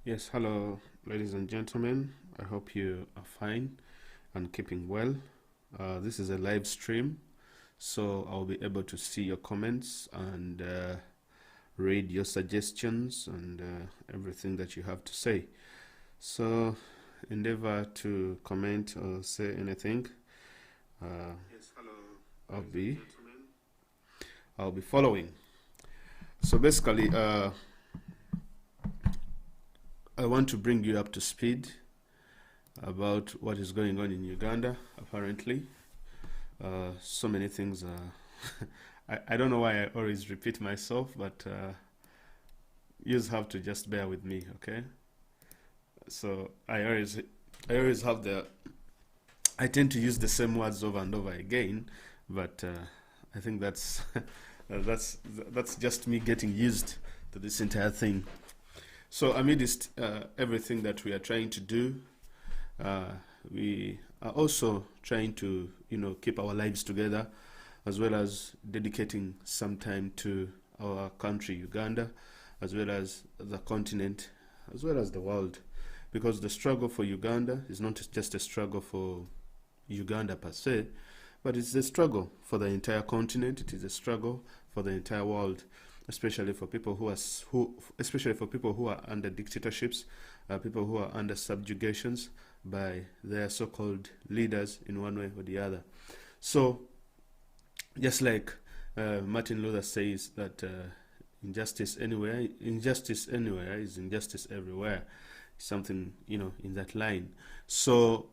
Yes, hello, ladies and gentlemen. I hope you are fine and keeping well. This is a live stream, so I'll be able to see your comments and read your suggestions and everything that you have to say. So, endeavor to comment or say anything. Yes, hello, I'll be following. So basically, I want to bring you up to speed about what is going on in Uganda, apparently. So many things are... I don't know why I always repeat myself, but you have to just bear with me, okay? So I always have I tend to use the same words over and over again, but I think that's that's just me getting used to this entire thing. So amidst everything that we are trying to do, we are also trying to, keep our lives together, as well as dedicating some time to our country, Uganda, as well as the continent, as well as the world. Because the struggle for Uganda is not just a struggle for Uganda per se, but it's a struggle for the entire continent. It is a struggle for the entire world, especially for people who are under dictatorships, people who are under subjugations by their so-called leaders in one way or the other. So, just like Martin Luther says that injustice anywhere is injustice everywhere. Something in that line. So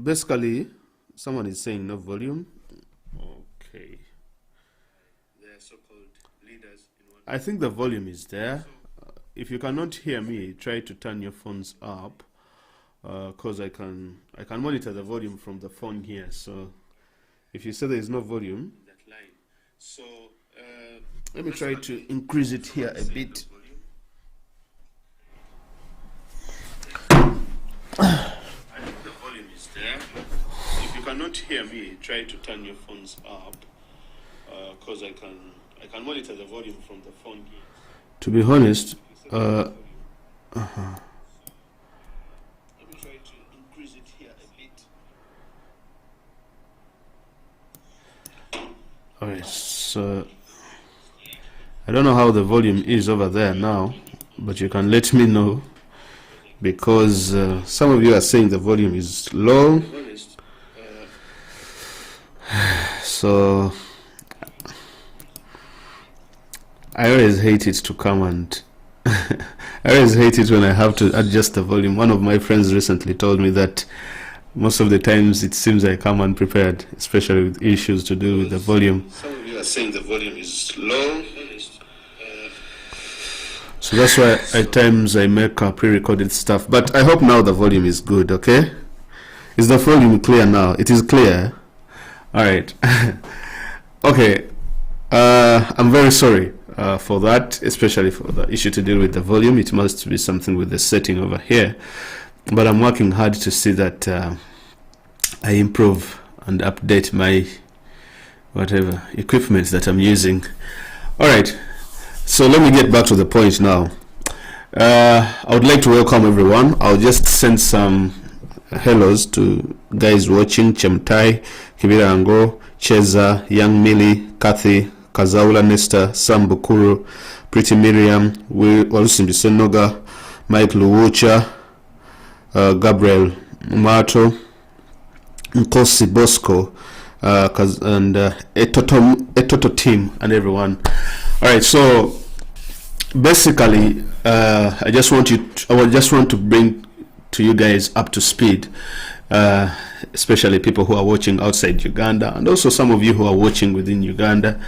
basically, someone is saying no volume. Okay. I think the volume is there. If you cannot hear me, try to turn your phones up, because I can monitor the volume from the phone here. So if you say there is no volume, so let me try to increase it here a bit. I think the volume is there. If you cannot hear me, try to turn your phones up, because I can monitor the volume from the phone here. To be honest, let me try to increase it here a bit. Alright, so I don't know how the volume is over there now, but you can let me know, because some of you are saying the volume is low. So I always hate it to come and I always hate it when I have to adjust the volume. One of my friends recently told me that most of the times it seems I come unprepared, especially with issues to do with the volume. Some of you are saying the volume is low. So that's why at times I make pre-recorded stuff. But I hope now the volume is good, okay? Is the volume clear now? It is clear? Alright. Okay. I'm very sorry for that, especially for the issue to deal with the volume. It must be something with the setting over here. But I'm working hard to see that I improve and update my whatever equipment that I'm using. Alright. So let me get back to the point now. I would like to welcome everyone. I'll just send some hellos to guys watching: Chemtai, Kibirango, Cheza, Young Millie, Kathy, Kazaula Nesta, Sam Bukuru, Pretty Miriam, Walusimbi Senoga, Mike Luwucha, Gabriel Mato, Nkosi Bosco, and Etoto team and everyone. Alright, so basically I just want to bring to you guys up to speed, especially people who are watching outside Uganda, and also some of you who are watching within Uganda,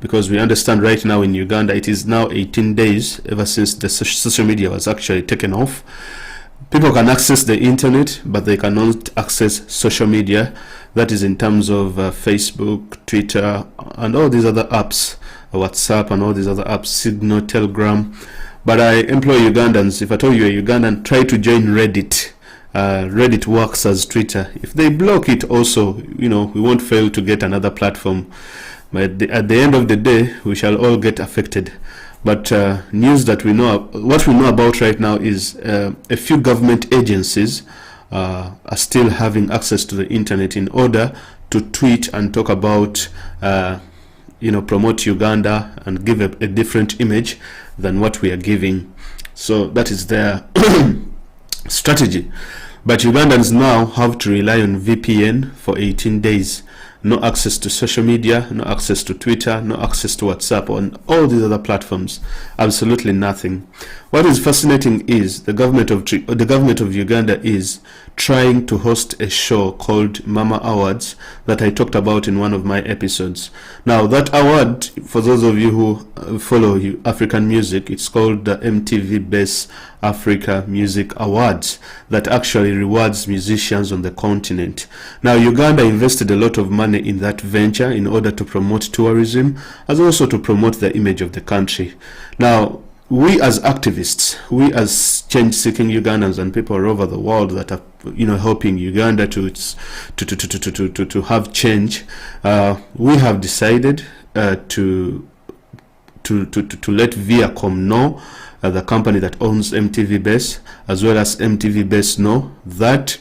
because we understand right now in Uganda it is now 18 days ever since the social media was actually taken off. People can access the internet, but they cannot access social media. That is in terms of Facebook, Twitter, and all these other apps, WhatsApp and all these other apps, Signal, Telegram. But I implore Ugandans, if at all you're Ugandan, try to join Reddit. Reddit works as Twitter. If they block it also, we won't fail to get another platform. But at the end of the day, we shall all get affected But news that we know, what we know about right now is a few government agencies are still having access to the internet in order to tweet and talk about, promote Uganda and give a different image than what we are giving. So that is their strategy. But Ugandans now have to rely on VPN for 18 days. No access to social media, no access to Twitter, no access to WhatsApp, on all these other platforms. Absolutely nothing. What is fascinating is the government of Uganda is trying to host a show called Mama Awards that I talked about in one of my episodes. Now, that award, for those of you who follow African music, it's called the MTV Best Africa Music Awards, that actually rewards musicians on the continent. Now, Uganda invested a lot of money in that venture in order to promote tourism, as also to promote the image of the country. Now, we as activists, we as change-seeking Ugandans and people all over the world that are, helping Uganda to have change, we have decided to let Viacom know, the company that owns MTV Base, as well as MTV Base, know that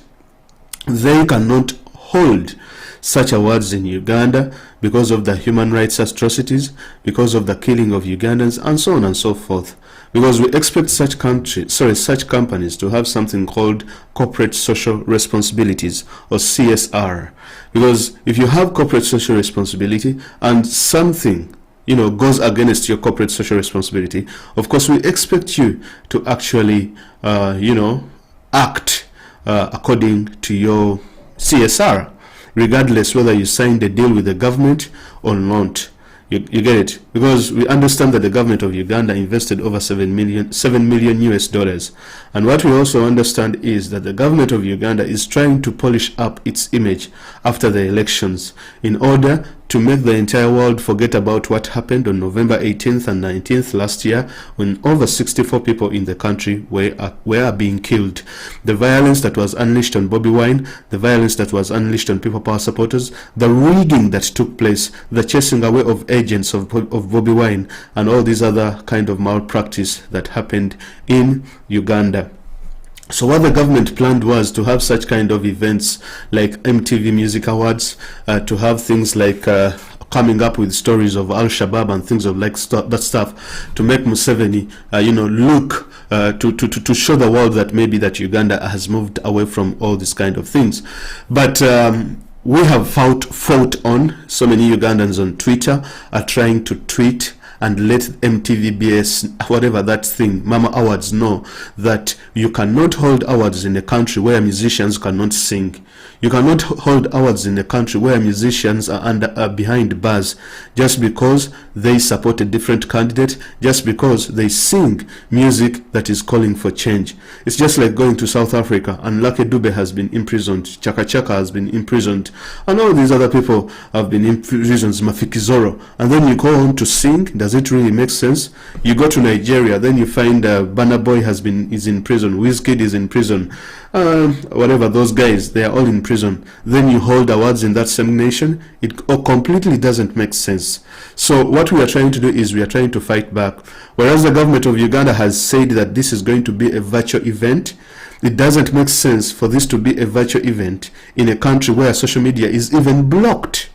they cannot hold such awards in Uganda because of the human rights atrocities, because of the killing of Ugandans, and so on and so forth. Because we expect such companies to have something called corporate social responsibilities, or CSR. Because if you have corporate social responsibility and something goes against your corporate social responsibility, of course we expect you to actually act according to your CSR, regardless whether you signed a deal with the government or not. You get it? Because we understand that the government of Uganda invested over $7 million US. And what we also understand is that the government of Uganda is trying to polish up its image after the elections in order to make the entire world forget about what happened on November 18th and 19th last year, when over 64 people in the country were being killed. The violence that was unleashed on Bobi Wine, the violence that was unleashed on People Power supporters, the rigging that took place, the chasing away of agents of Bobi Wine, and all these other kind of malpractice that happened in Uganda. So what the government planned was to have such kind of events like MTV Music Awards, to have things like coming up with stories of Al-Shabab and things of that stuff, to make Museveni, look, to show the world that maybe that Uganda has moved away from all these kind of things. But we have fought on. So many Ugandans on Twitter are trying to tweet and let MTVBS, whatever that thing, Mama Awards, know that you cannot hold awards in a country where musicians cannot sing. You cannot hold awards in a country where musicians are behind bars just because they support a different candidate, just because they sing music that is calling for change. It's just like going to South Africa and Lucky Dube has been imprisoned, Chaka Chaka has been imprisoned, and all these other people have been imprisoned, Mafikizoro, and then you go on to sing. Does it really make sense? You go to Nigeria, then you find Burna Boy is in prison, Wizkid is in prison, whatever, those guys, they are all in prison. Then you hold awards in that same nation. It completely doesn't make sense. So what we are trying to do is we are trying to fight back. Whereas the government of Uganda has said that this is going to be a virtual event, it doesn't make sense for this to be a virtual event in a country where social media is even blocked.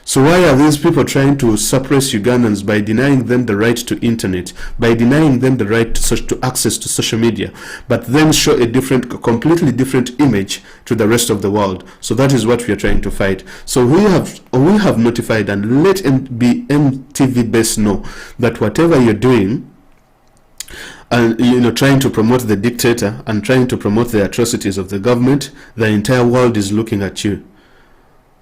So why are these people trying to suppress Ugandans by denying them the right to internet, by denying them the right to access to social media, but then show a completely different image to the rest of the world? So that is what we are trying to fight. So we have notified and let MTV Base know that whatever you're doing, and trying to promote the dictator and trying to promote the atrocities of the government, the entire world is looking at you.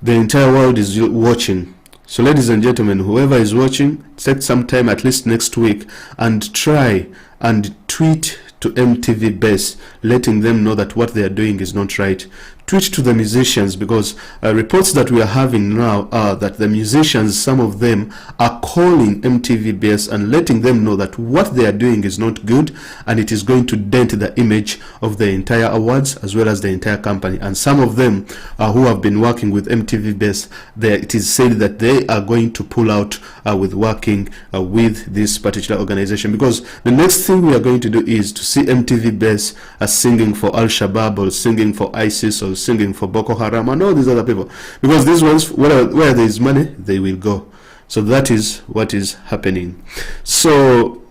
The entire world is watching. So ladies and gentlemen, whoever is watching, take some time at least next week and try and tweet to MTV Base, letting them know that what they are doing is not right. tweet to the musicians, because reports that we are having now are that the musicians, some of them are calling MTV Base and letting them know that what they are doing is not good, and it is going to dent the image of the entire awards as well as the entire company. And some of them who have been working with MTV Base, it is said that they are going to pull out with working with this particular organization, because the next thing we are going to do is to see MTV Base singing for Al-Shabab or singing for ISIS or singing for Boko Haram and all these other people, because these ones, where there is money, they will go. So that is what is happening. So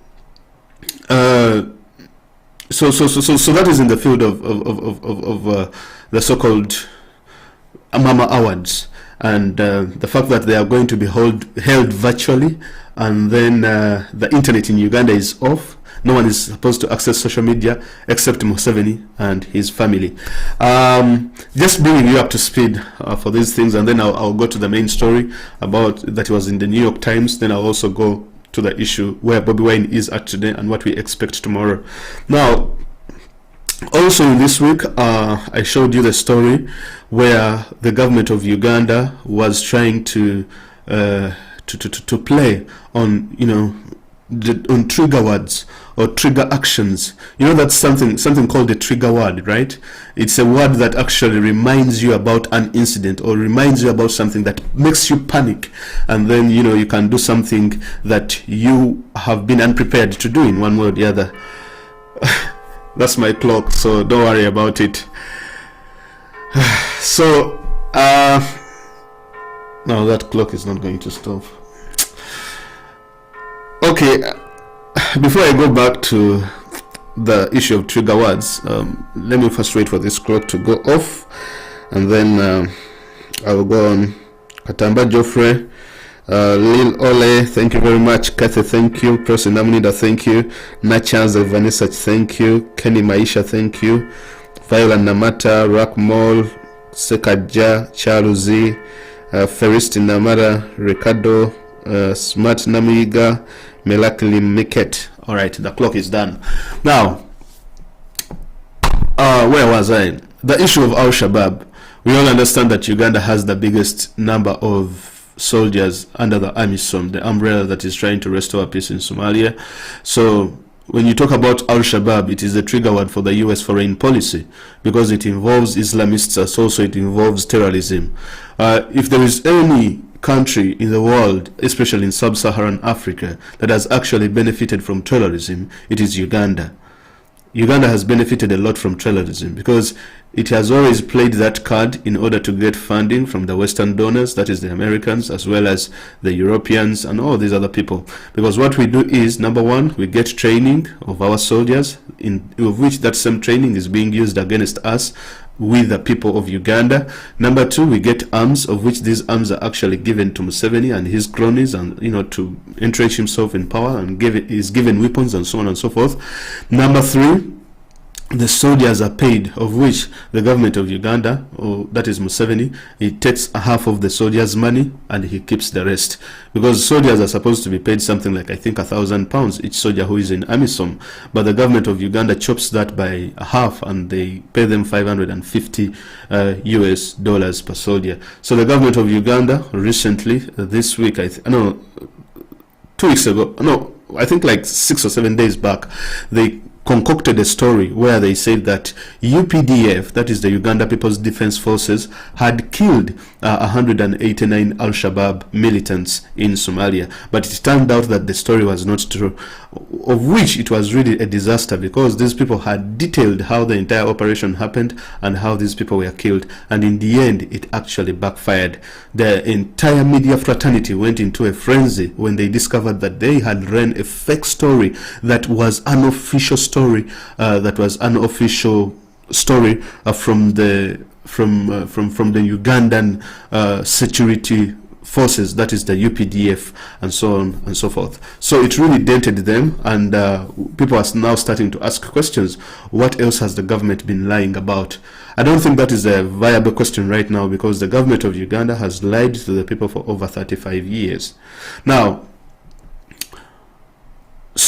so that is in the field of the so-called Mama Awards, and the fact that they are going to be held virtually, and then the internet in Uganda is off. No one is supposed to access social media except Museveni and his family. Just bringing you up to speed for these things, and then I'll go to the main story about that was in the New York Times. Then I'll also go to the issue where Bobi Wine is at today and what we expect tomorrow. Now, also in this week, I showed you the story where the government of Uganda was trying to play on, on trigger words or trigger actions. That's something called a trigger word, right? It's a word that actually reminds you about an incident or reminds you about something that makes you panic, and then you can do something that you have been unprepared to do in one way or the other. That's my clock, so don't worry about it. So no, that clock is not going to stop. Okay, before I go back to the issue of trigger words, let me first wait for this clock to go off, and then I will go on. Katamba Joffrey, Lil Ole, thank you very much. Kathy, thank you. Person Namunida, thank you. Nachas Vanessa, thank you. Kenny Maisha, thank you. Viola Namata, Rockmall, Sekaja, Charuzi, Ferist Namara, Ricardo, Smart Namiga, Melakli Miket. All right, the clock is done. Now, where was I? The issue of Al-Shabab. We all understand that Uganda has the biggest number of soldiers under the AMISOM, the umbrella that is trying to restore peace in Somalia. So when you talk about Al-Shabab, it is a trigger word for the US foreign policy, because it involves Islamists, as also it involves terrorism. If there is any country in the world, especially in sub-Saharan Africa, that has actually benefited from terrorism, it is Uganda. Uganda has benefited a lot from terrorism because it has always played that card in order to get funding from the Western donors, that is the Americans, as well as the Europeans and all these other people. Because what we do is, number one, we get training of our soldiers, of which that same training is being used against us with the people of Uganda. Number two, we get arms, of which these arms are actually given to Museveni and his cronies, and to entrench himself in power, and is given weapons and so on and so forth. Number three, the soldiers are paid, of which the government of Uganda, or that is Museveni, he takes half of the soldiers' money and he keeps the rest, because soldiers are supposed to be paid something like, I think, £1,000 each soldier who is in AMISOM, but the government of Uganda chops that by half and they pay them $550 US per soldier. So the government of Uganda recently, this week, 2 weeks ago, I think like 6 or 7 days back, they concocted a story where they said that UPDF, that is the Uganda People's Defense Forces, had killed 189 Al-Shabaab militants in Somalia. But it turned out that the story was not true, of which it was really a disaster, because these people had detailed how the entire operation happened and how these people were killed, and in the end it actually backfired. The entire media fraternity went into a frenzy when they discovered that they had ran a fake story that was unofficial story from the Ugandan security forces, that is the UPDF, and so on and so forth. So it really dented them, and people are now starting to ask questions. What else has the government been lying about? I don't think that is a viable question right now, because the government of Uganda has lied to the people for over 35 years. Now,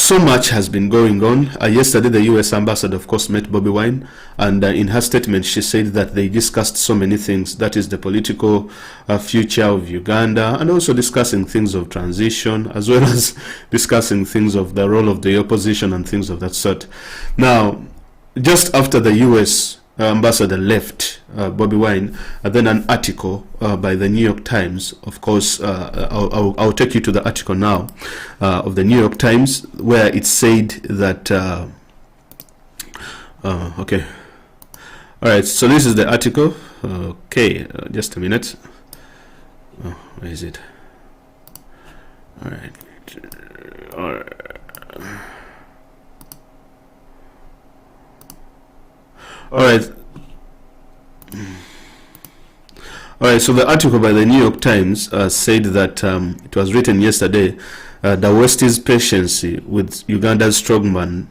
so much has been going on. Yesterday, the U.S. ambassador, of course, met Bobi Wine, and in her statement, she said that they discussed so many things. That is the political future of Uganda, and also discussing things of transition, as well as discussing things of the role of the opposition and things of that sort. Now, just after the U.S. ambassador left, Bobi Wine, then an article by the New York Times, of course, I'll take you to the article now, of the New York Times, where it said that, okay, alright, so this is the article, okay, just a minute, where is it, alright, alright, so the article by the New York Times said that it was written yesterday, the West's patience with Uganda's strongman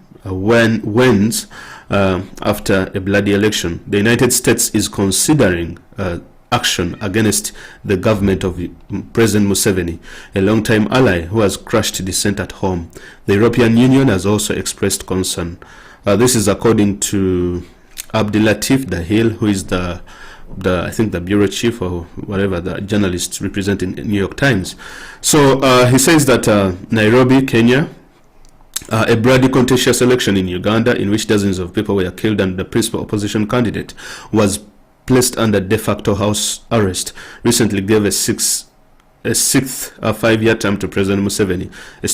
wanes after a bloody election. The United States is considering action against the government of President Museveni, a long-time ally who has crushed dissent at home. The European Union has also expressed concern. This is according to Abdulatif Dahil, who is I think the bureau chief or whatever, the journalist representing New York Times. So he says that Nairobi, Kenya, a bloody contentious election in Uganda in which dozens of people were killed and the principal opposition candidate was placed under de facto house arrest, recently gave a sixth 5-year term to President Museveni, a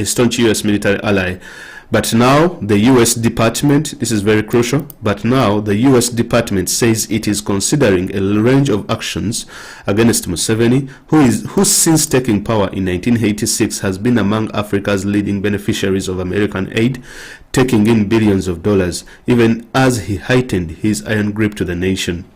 staunch U.S. military ally. But now the U.S. Department, this is very crucial, but now the U.S. Department says it is considering a range of actions against Museveni, who since taking power in 1986 has been among Africa's leading beneficiaries of American aid, taking in billions of dollars, even as he heightened his iron grip to the nation.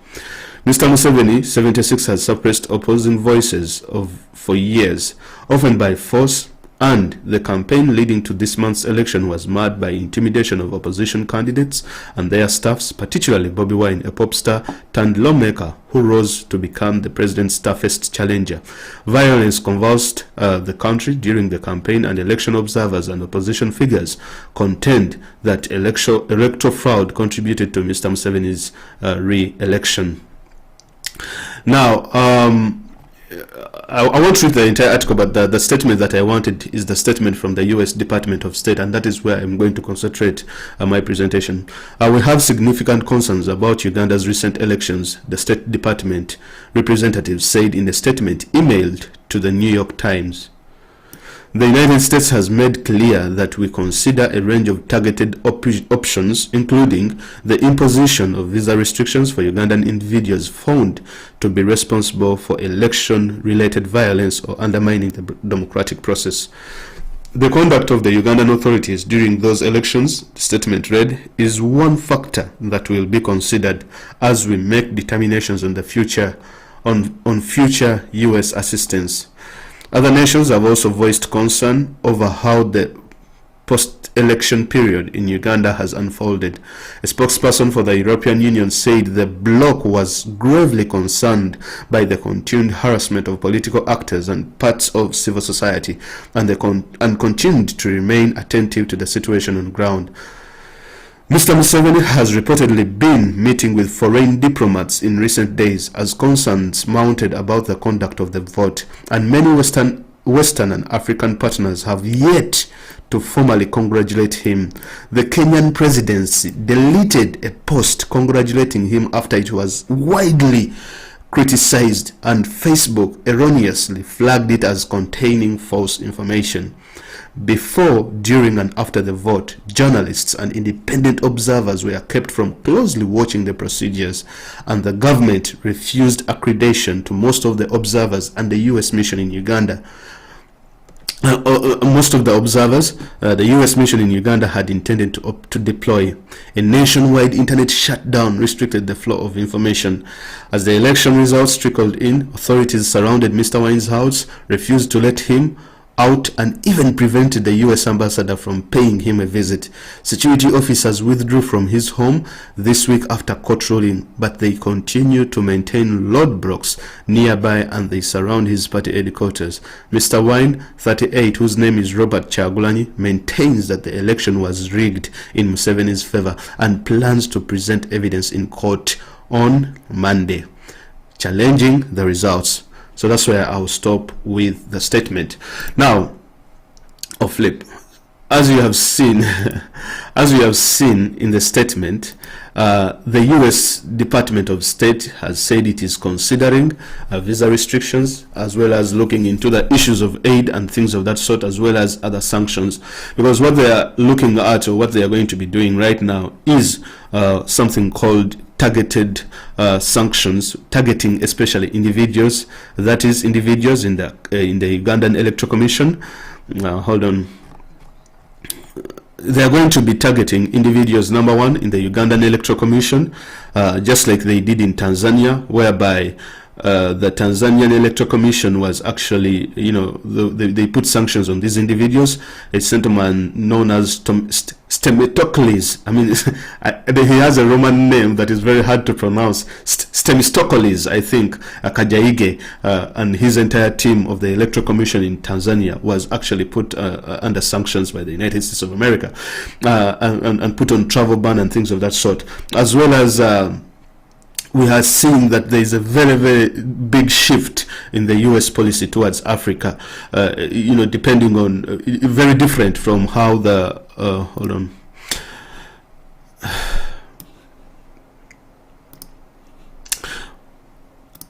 Mr. Museveni, 76, has suppressed opposing voices for years, often by force, and the campaign leading to this month's election was marred by intimidation of opposition candidates and their staffs, particularly Bobi Wine, a pop star turned lawmaker who rose to become the president's toughest challenger. Violence convulsed the country during the campaign, and election observers and opposition figures contend that electoral fraud contributed to Mr. Museveni's re-election. Now, I won't read the entire article, but the statement that I wanted is the statement from the U.S. Department of State, and that is where I'm going to concentrate my presentation. We have significant concerns about Uganda's recent elections, the State Department representatives said in a statement emailed to the New York Times. The United States has made clear that we consider a range of targeted options, including the imposition of visa restrictions for Ugandan individuals found to be responsible for election-related violence or undermining the democratic process. The conduct of the Ugandan authorities during those elections, the statement read, is one factor that will be considered as we make determinations on the future future U.S. assistance. Other nations have also voiced concern over how the post-election period in Uganda has unfolded. A spokesperson for the European Union said the bloc was gravely concerned by the continued harassment of political actors and parts of civil society, and continued to remain attentive to the situation on ground. Mr. Museveni has reportedly been meeting with foreign diplomats in recent days as concerns mounted about the conduct of the vote, and many Western and African partners have yet to formally congratulate him. The Kenyan presidency deleted a post congratulating him after it was widely criticized, and Facebook erroneously flagged it as containing false information. Before, during and after the vote, journalists and independent observers were kept from closely watching the procedures, and the government refused accreditation to most of the observers and the U.S. mission in Uganda. Most of the observers, the U.S. mission in Uganda had intended to deploy. A nationwide internet shutdown restricted the flow of information. As the election results trickled in, authorities surrounded Mr. Wine's house, refused to let him out and even prevented the US ambassador from paying him a visit. Security officers withdrew from his home this week after court ruling, but they continue to maintain roadblocks nearby and they surround his party headquarters. Mr. Wine, 38, whose name is Robert Kyagulanyi, maintains that the election was rigged in Museveni's favor and plans to present evidence in court on Monday, challenging the results. So that's where I'll stop with the statement. Now, flip. As you have seen, in the statement, the U.S. Department of State has said it is considering visa restrictions, as well as looking into the issues of aid and things of that sort, as well as other sanctions. Because what they are looking at, or what they are going to be doing right now, is something called targeted sanctions, targeting especially individuals, that is individuals in the Ugandan Electoral Commission. Hold on. They are going to be targeting individuals, number one, in the Ugandan Electoral Commission, just like they did in Tanzania, whereby the Tanzanian Electoral Commission was actually, they put sanctions on these individuals. A gentleman known as Stemistocles. I mean, he has a Roman name that is very hard to pronounce. Stemistocles, I think, Kajaige, and his entire team of the Electoral Commission in Tanzania was actually put under sanctions by the United States of America, and put on travel ban and things of that sort, as well as we are seeing that there is a very, very big shift in the U.S. policy towards Africa, depending on, very different from how the, hold on.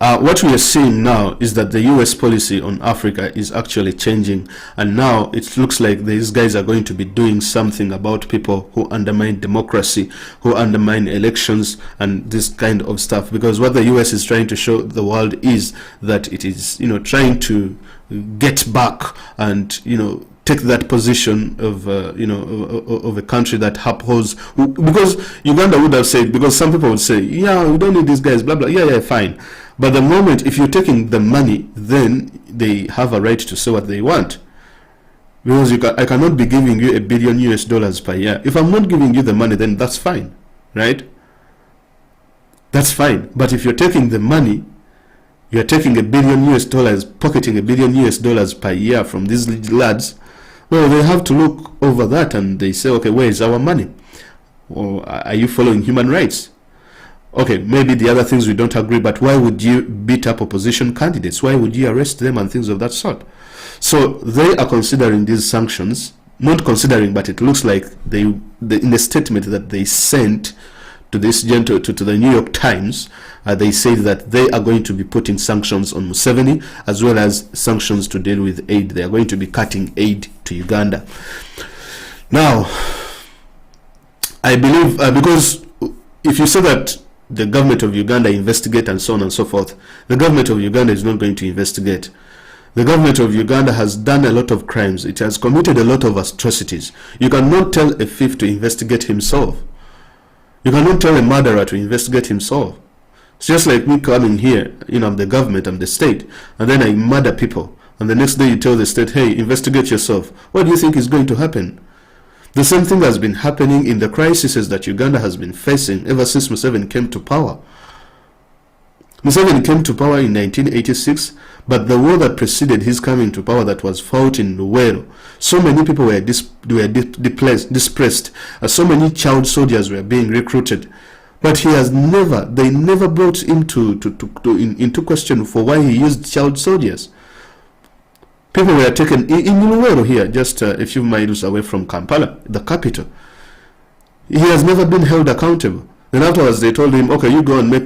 What we are seeing now is that the U.S. policy on Africa is actually changing, and now it looks like these guys are going to be doing something about people who undermine democracy, who undermine elections, and this kind of stuff. Because what the U.S. is trying to show the world is that it is, trying to get back and, take that position of of a country that upholds, because Uganda would have said, because some people would say, yeah, we don't need these guys, blah blah, yeah, fine. But the moment, if you're taking the money, then they have a right to say what they want. Because I cannot be giving you $1 billion US per year. If I'm not giving you the money, then that's fine, right? That's fine. But if you're taking the money, you're taking $1 billion US, pocketing $1 billion US per year from these lads, well, they have to look over that and they say, okay, where is our money? Or are you following human rights? Okay, maybe the other things we don't agree, but why would you beat up opposition candidates? Why would you arrest them and things of that sort? So they are considering these sanctions, not considering, but it looks like in the statement that they sent to this to the New York Times, they said that they are going to be putting sanctions on Museveni, as well as sanctions to deal with aid. They are going to be cutting aid to Uganda. Now, I believe, because if you say that the government of Uganda investigate and so on and so forth, the government of Uganda is not going to investigate. The government of Uganda has done a lot of crimes. It has committed a lot of atrocities. You cannot tell a thief to investigate himself. You cannot tell a murderer to investigate himself. It's just like me coming here, I'm the government, I'm the state, and then I murder people, and the next day you tell the state, hey, investigate yourself. What do you think is going to happen? The same thing has been happening in the crises that Uganda has been facing ever since Museveni came to power. Museveni came to power in 1986, but the war that preceded his coming to power, that was fought in Luwero, so many people were displaced, so many child soldiers were being recruited. But they never brought him into question for why he used child soldiers. People were taken in Luwero here, just a few miles away from Kampala, the capital. He has never been held accountable. Then afterwards, they told him, okay, you go and being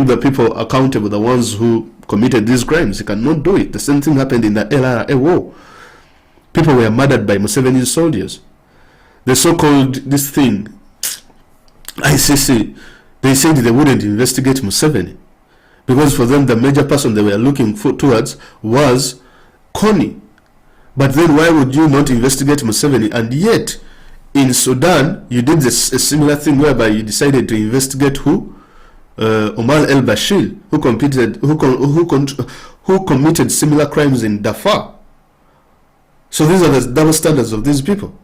the people accountable, the ones who committed these crimes. He cannot do it. The same thing happened in the LRA war. People were murdered by Museveni's soldiers. The so-called, this thing, ICC, they said they wouldn't investigate Museveni, because for them, the major person they were looking towards was Kony. But then why would you not investigate Museveni? And yet, in Sudan, you did a similar thing whereby you decided to investigate who? Omar al-Bashir, who committed similar crimes in Darfur. So these are the double standards of these people.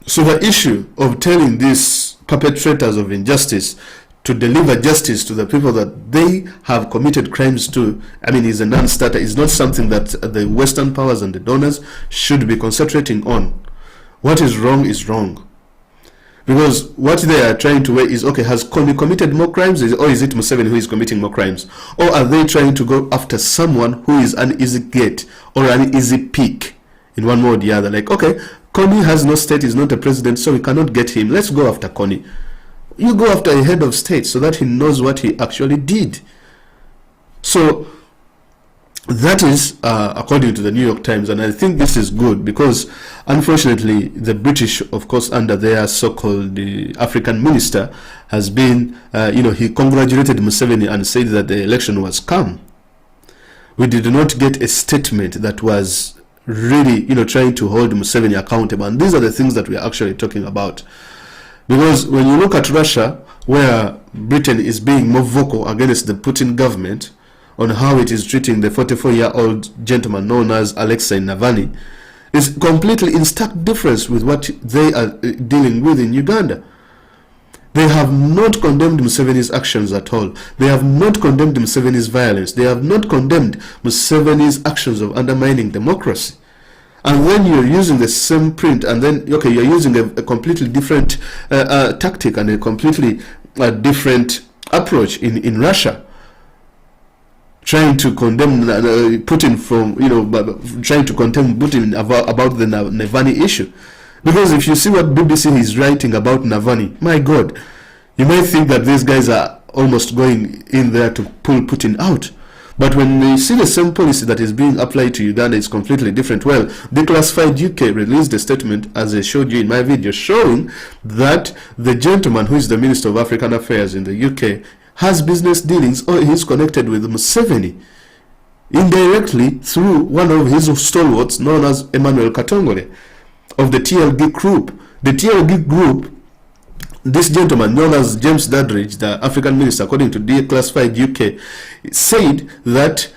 So the issue of telling these perpetrators of injustice to deliver justice to the people that they have committed crimes to, I mean, is a non-starter. Is not something that the Western powers and the donors should be concentrating on. What is wrong is wrong. Because what they are trying to weigh is, okay, has Kony committed more crimes, or is it Museveni who is committing more crimes? Or are they trying to go after someone who is an easy get or an easy pick in one way or the other? Like, okay, Kony has no state, is not a president, so we cannot get him. Let's go after Kony. You go after a head of state so that he knows what he actually did. So that is according to the New York Times, and I think this is good because unfortunately the British, of course, under their so-called African minister, has been, he congratulated Museveni and said that the election was calm. We did not get a statement that was really, trying to hold Museveni accountable, and these are the things that we are actually talking about. Because when you look at Russia, where Britain is being more vocal against the Putin government on how it is treating the 44-year-old gentleman known as Alexei Navalny, is completely in stark difference with what they are dealing with in Uganda. They have not condemned Museveni's actions at all. They have not condemned Museveni's violence. They have not condemned Museveni's actions of undermining democracy. And then you're using the same print, and then, okay, you're using a completely different tactic and a completely different approach in Russia, trying to condemn Putin trying to condemn Putin about the Navalny issue. Because if you see what BBC is writing about Navalny, my God, you might think that these guys are almost going in there to pull Putin out. But when you see the same policy that is being applied to Uganda, it's completely different. Well, Declassified UK released a statement, as I showed you in my video, showing that the gentleman who is the Minister of African Affairs in the UK has business dealings, or he's connected with Museveni indirectly through one of his stalwarts known as Emmanuel Katongole of the TLG group. The TLG group, this gentleman known as James Dadridge, the African minister, according to Declassified UK, said that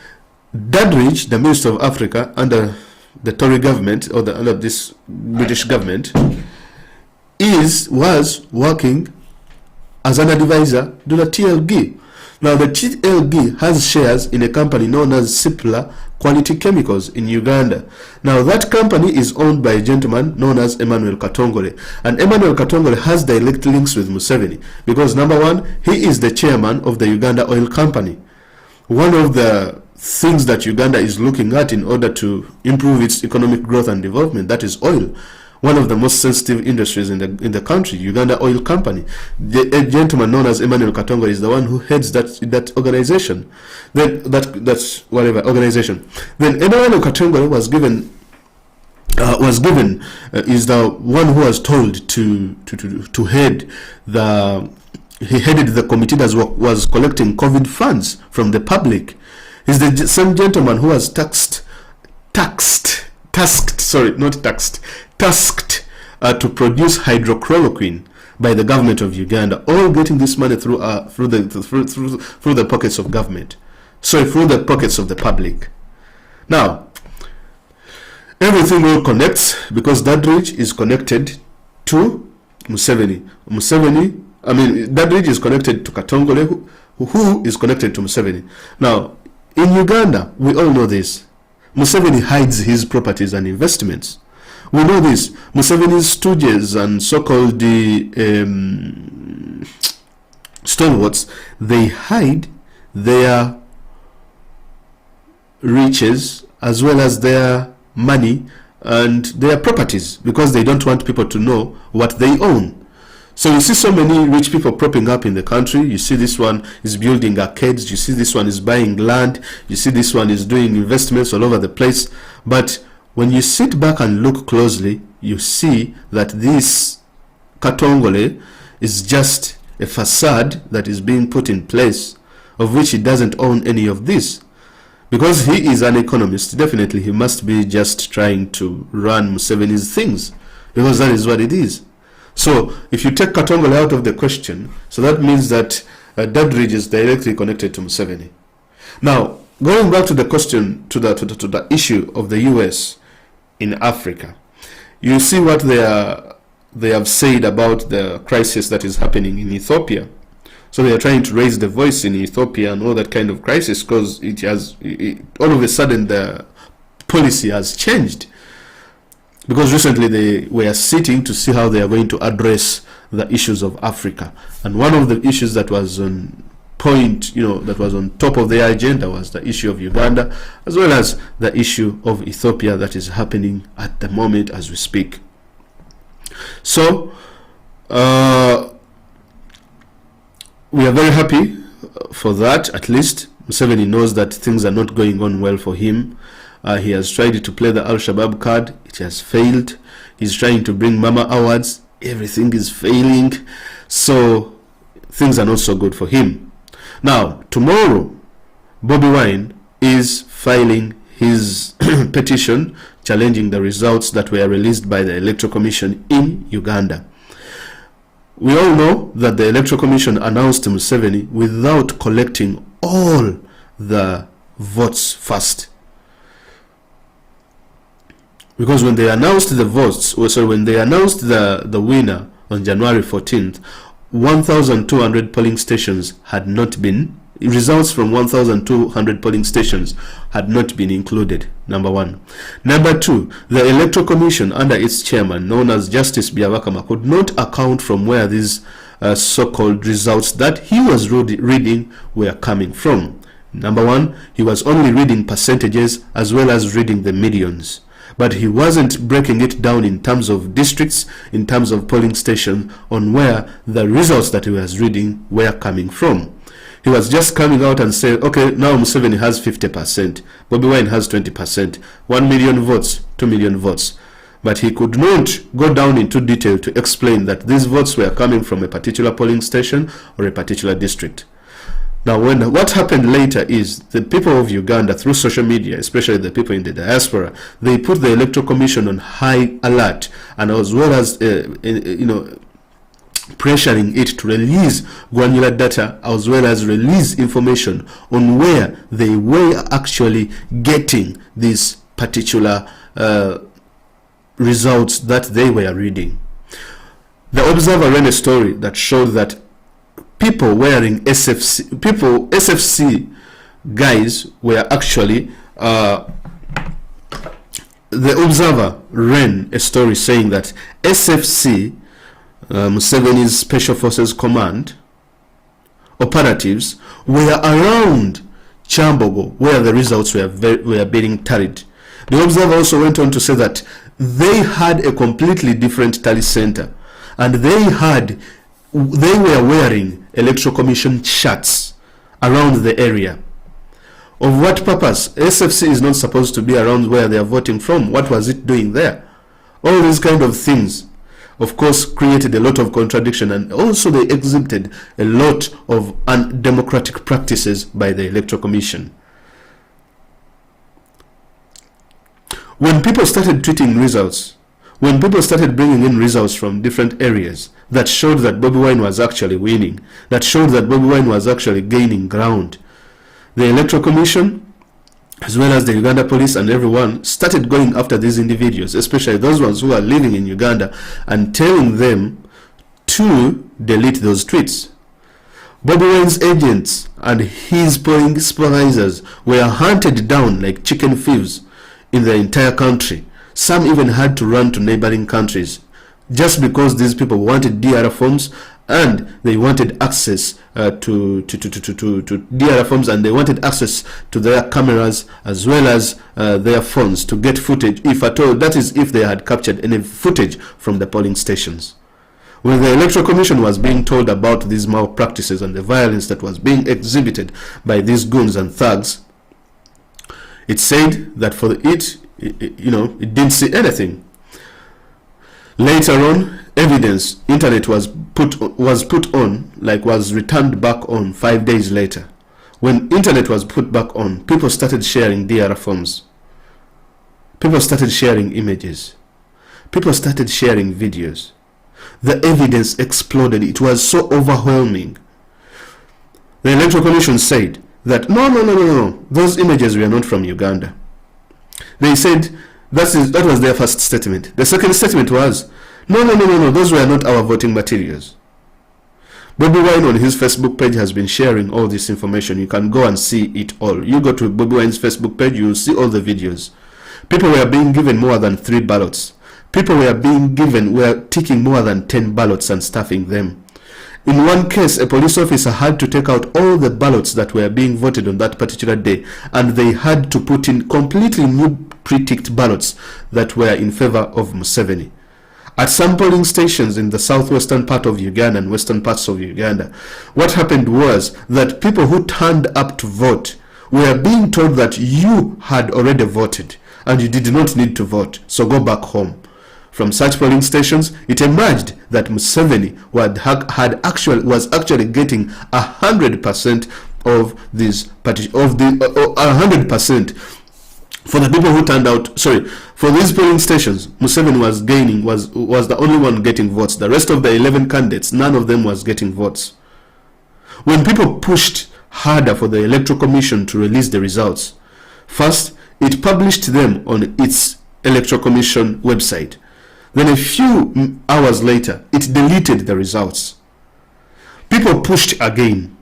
Dadridge, the Minister of Africa under the Tory government, or under this British government, was working as an advisor to the TLG. Now, the TLG has shares in a company known as Cipla Quality Chemicals in Uganda. Now, that company is owned by a gentleman known as Emmanuel Katongole. And Emmanuel Katongole has direct links with Museveni because, number one, he is the chairman of the Uganda Oil Company. One of the things that Uganda is looking at in order to improve its economic growth and development, that is oil. One of the most sensitive industries in the country, Uganda Oil Company. A gentleman known as Emmanuel Katongole is the one who heads that organization. That's whatever organization. Then Emmanuel Katongole was given is the one who was told to head he headed the committee that was collecting COVID funds from the public. He's the same gentleman who was tasked to produce hydrochloroquine by the government of Uganda, all getting this money through the pockets of government. Through the pockets of the public. Now, everything all connects because Dadridge is connected to Museveni. Dadridge is connected to Katongole, who is connected to Museveni. Now, in Uganda, we all know this. Museveni hides his properties and investments. We know this. Museveni's stooges and so-called stalwarts, they hide their riches as well as their money and their properties because they don't want people to know what they own. So you see so many rich people propping up in the country. You see this one is building arcades. You see this one is buying land. You see this one is doing investments all over the place. But when you sit back and look closely, you see that this Katongole is just a facade that is being put in place, of which he doesn't own any of this. Because he is an economist, definitely he must be just trying to run Museveni's things, because that is what it is. So if you take Katongole out of the question, so that means that Dadridge is directly connected to Museveni. Now, going back to the question, to the issue of the US in Africa, you see what they have said about the crisis that is happening in Ethiopia. So they are trying to raise the voice in Ethiopia and all that kind of crisis, because all of a sudden the policy has changed. Because recently they were sitting to see how they are going to address the issues of Africa. And one of the issues that was on point, that was on top of their agenda was the issue of Uganda, as well as the issue of Ethiopia that is happening at the moment as we speak. So, we are very happy for that. At least Museveni knows that things are not going on well for him. He has tried to play the Al-Shabab card. It has failed. He's trying to bring Mama Awards. Everything is failing. So things are not so good for him. Now, tomorrow, Bobi Wine is filing his petition challenging the results that were released by the Electoral Commission in Uganda. We all know that the Electoral Commission announced Museveni without collecting all the votes first. Because when they announced the votes, when they announced the winner on January 14th, 1,200 polling stations had not been, results from 1,200 polling stations had not been included, number one. Number two, the Electoral Commission under its chairman, known as Justice Byabakama, could not account from where these so-called results that he was reading were coming from. Number one, he was only reading percentages as well as reading the millions. But he wasn't breaking it down in terms of districts, in terms of polling station, on where the results that he was reading were coming from. He was just coming out and saying, okay, now Museveni has 50%, Bobi Wine has 20%, 1 million votes, 2 million votes. But he could not go down into detail to explain that these votes were coming from a particular polling station or a particular district. Now, what happened later is the people of Uganda, through social media, especially the people in the diaspora, they put the Electoral Commission on high alert, and as well as pressuring it to release granular data as well as release information on where they were actually getting these particular results that they were reading. The Observer ran a story that showed that people wearing SFC guys were actually the Observer ran a story saying that SFC, Museveni's Special Forces Command operatives, were around Chambogo where the results were being tallied. The Observer also went on to say that they had a completely different tally center, and they were wearing Electoral Commission shirts around the area. Of what purpose? SFC is not supposed to be around where they are voting from. What was it doing there? All these kind of things, of course, created a lot of contradiction, and also they exhibited a lot of undemocratic practices by the Electoral Commission. When people started tweeting results, when people started bringing in results from different areas that showed that Bobi Wine was actually winning, that showed that Bobi Wine was actually gaining ground, the Electoral Commission, as well as the Uganda police and everyone, started going after these individuals, especially those ones who are living in Uganda, and telling them to delete those tweets. Bobi Wine's agents and his polling supervisors were hunted down like chicken thieves in the entire country. Some even had to run to neighboring countries just because these people wanted DR forms, and they wanted access to DR forms, and they wanted access to their cameras as well as their phones to get footage, if at all, that is if they had captured any footage from the polling stations. When the Electoral Commission was being told about these malpractices and the violence that was being exhibited by these goons and thugs, it said that for it didn't see anything. Later on, evidence, internet was returned back on 5 days later. When internet was put back on, people started sharing DR forms. People started sharing images. People started sharing videos. The evidence exploded. It was so overwhelming. The Electoral Commission said that no, those images were not from Uganda. They said that was their first statement. The second statement was, no, those were not our voting materials. Bobi Wine on his Facebook page has been sharing all this information. You can go and see it all. You go to Bobi Wine's Facebook page, you will see all the videos. People were being given more than 3 ballots. People were ticking more than 10 ballots and stuffing them. In one case, a police officer had to take out all the ballots that were being voted on that particular day, and they had to put in completely new pre-ticked ballots that were in favor of Museveni. At some polling stations in the southwestern part of Uganda and western parts of Uganda, what happened was that people who turned up to vote were being told that you had already voted and you did not need to vote, so go back home. From such polling stations, it emerged that Museveni was actually getting 100% of these 100%. For the people who turned out, for these polling stations, Museveni was the only one getting votes. The rest of the 11 candidates, none of them was getting votes. When people pushed harder for the Electoral Commission to release the results, first, it published them on its Electoral Commission website. Then a few hours later, it deleted the results. People pushed again,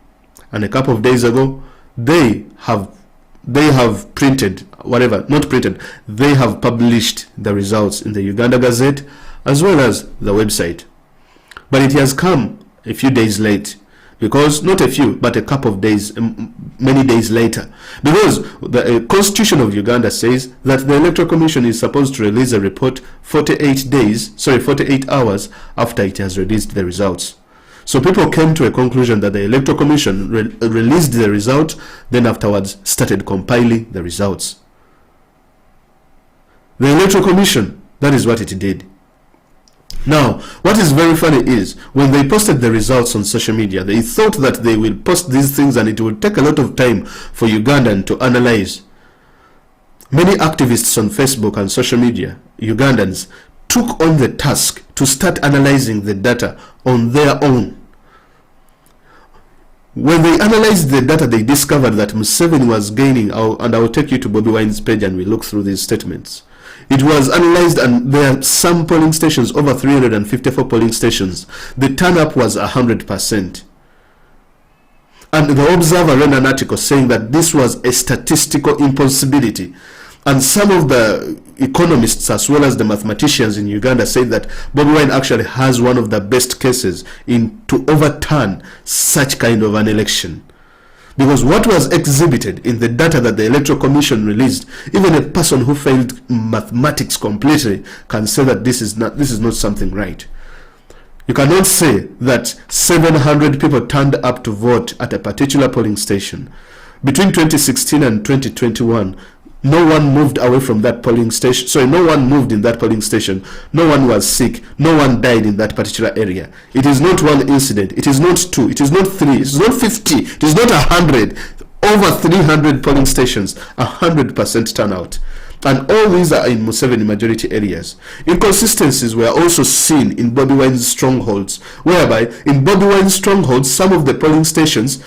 and a couple of days ago, they have published the results in the Uganda Gazette as well as the website. But it has come a few days late, because not a few, but a couple of days, many days later, because the Constitution of Uganda says that the Electoral Commission is supposed to release a report 48 hours after it has released the results. So people came to a conclusion that the Electoral Commission released the result, then afterwards started compiling the results. The Electoral Commission, that is what it did. Now, what is very funny is, when they posted the results on social media, they thought that they will post these things and it will take a lot of time for Ugandan to analyze. Many activists on Facebook and social media, Ugandans, took on the task to start analyzing the data on their own. When they analyzed the data, they discovered that Museveni was gaining, and I will take you to Bobi Wine's page and we look through these statements. It was analyzed, and there are some polling stations, over 354 polling stations. The turn-up was 100%. And the Observer ran an article saying that this was a statistical impossibility. And some of the economists as well as the mathematicians in Uganda said that Bobi Wine actually has one of the best cases to overturn such kind of an election. Because what was exhibited in the data that the Electoral Commission released, even a person who failed mathematics completely can say that this is not something right. You cannot say that 700 people turned up to vote at a particular polling station. Between 2016 and 2021, no one moved away from that polling station. Sorry, no one moved in that polling station. No one was sick. No one died in that particular area. It is not one incident. It is not 2. It is not 3. It is not 50. It is not 100. Over 300 polling stations, 100% turnout. And all these are in Museveni majority areas. Inconsistencies were also seen in Bobi Wine's strongholds, whereby in Bobi Wine's strongholds, some of the polling stations,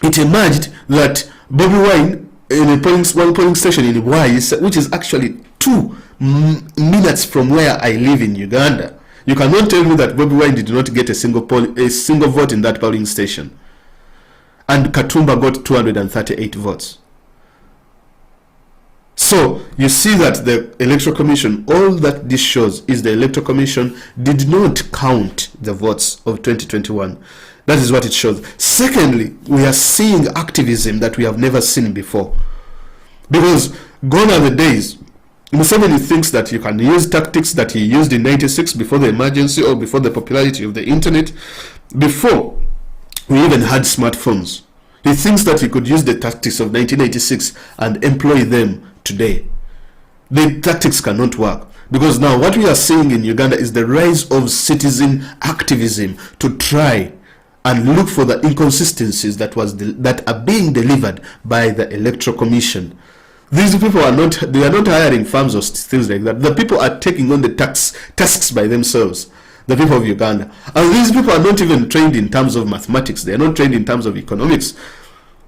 it emerged that Bobi Wine, in one polling station in Wise, which is actually 2 minutes from where I live in Uganda, you cannot tell me that Bobi Wine did not get a single vote in that polling station. And Katumba got 238 votes. So you see that the Electoral Commission, all that this shows is the Electoral Commission did not count the votes of 2021. That is what it shows. Secondly, we are seeing activism that we have never seen before. Because gone are the days, Museveni thinks that you can use tactics that he used in 96 before the emergency or before the popularity of the internet, before we even had smartphones. He thinks that he could use the tactics of 1986 and employ them today. The tactics cannot work. Because now what we are seeing in Uganda is the rise of citizen activism to try and look for the inconsistencies that are being delivered by the Electoral Commission. These people are not hiring firms or things like that. The people are taking on the tasks by themselves, the people of Uganda. And these people are not even trained in terms of mathematics. They are not trained in terms of economics.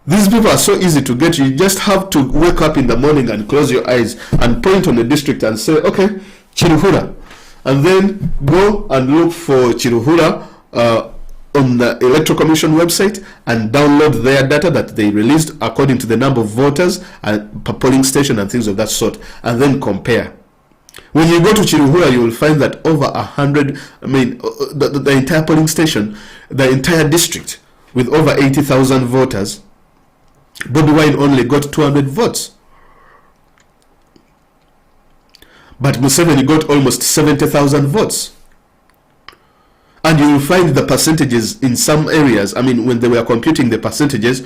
These people are so easy to get. You just have to wake up in the morning and close your eyes and point on the district and say, okay, Chiruhura. And then go and look for Chiruhura on the Electoral Commission website and download their data that they released according to the number of voters and per polling station and things of that sort, and then compare. When you go to Chiruhura, you will find that over 100, the entire polling station, the entire district, with over 80,000 voters, Bobi Wine only got 200 votes. But Museveni got almost 70,000 votes. And you will find the percentages in some areas. I mean, when they were computing the percentages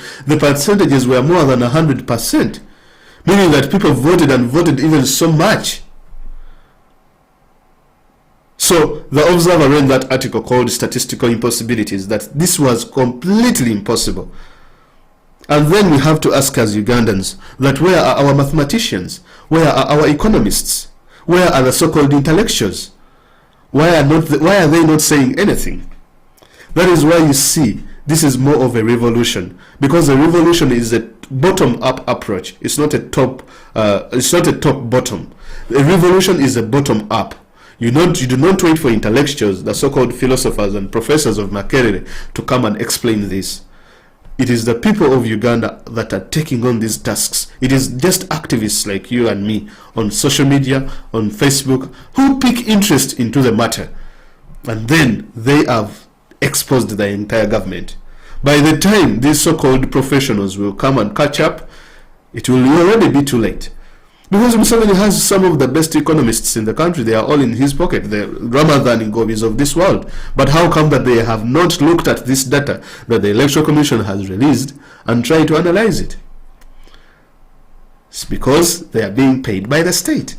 were more than 100%. Meaning that people voted and voted even so much. So the Observer ran that article called Statistical Impossibilities, that this was completely impossible. And then we have to ask as Ugandans that where are our mathematicians? Where are our economists? Where are the so-called intellectuals? Why are they not saying anything? That is why you see this is more of a revolution, because a revolution is a bottom-up approach. It's not a top. It's not a top-bottom. A revolution is a bottom-up. You do not wait for intellectuals, the so-called philosophers and professors of Makerere, to come and explain this. It is the people of Uganda that are taking on these tasks. It is just activists like you and me on social media, on Facebook, who pick interest into the matter. And then they have exposed the entire government. By the time these so-called professionals will come and catch up, it will already be too late. Because Museveni has some of the best economists in the country. They are all in his pocket, the Ramadan Ngobis of this world. But how come that they have not looked at this data that the Electoral Commission has released and tried to analyze it? It's because they are being paid by the state.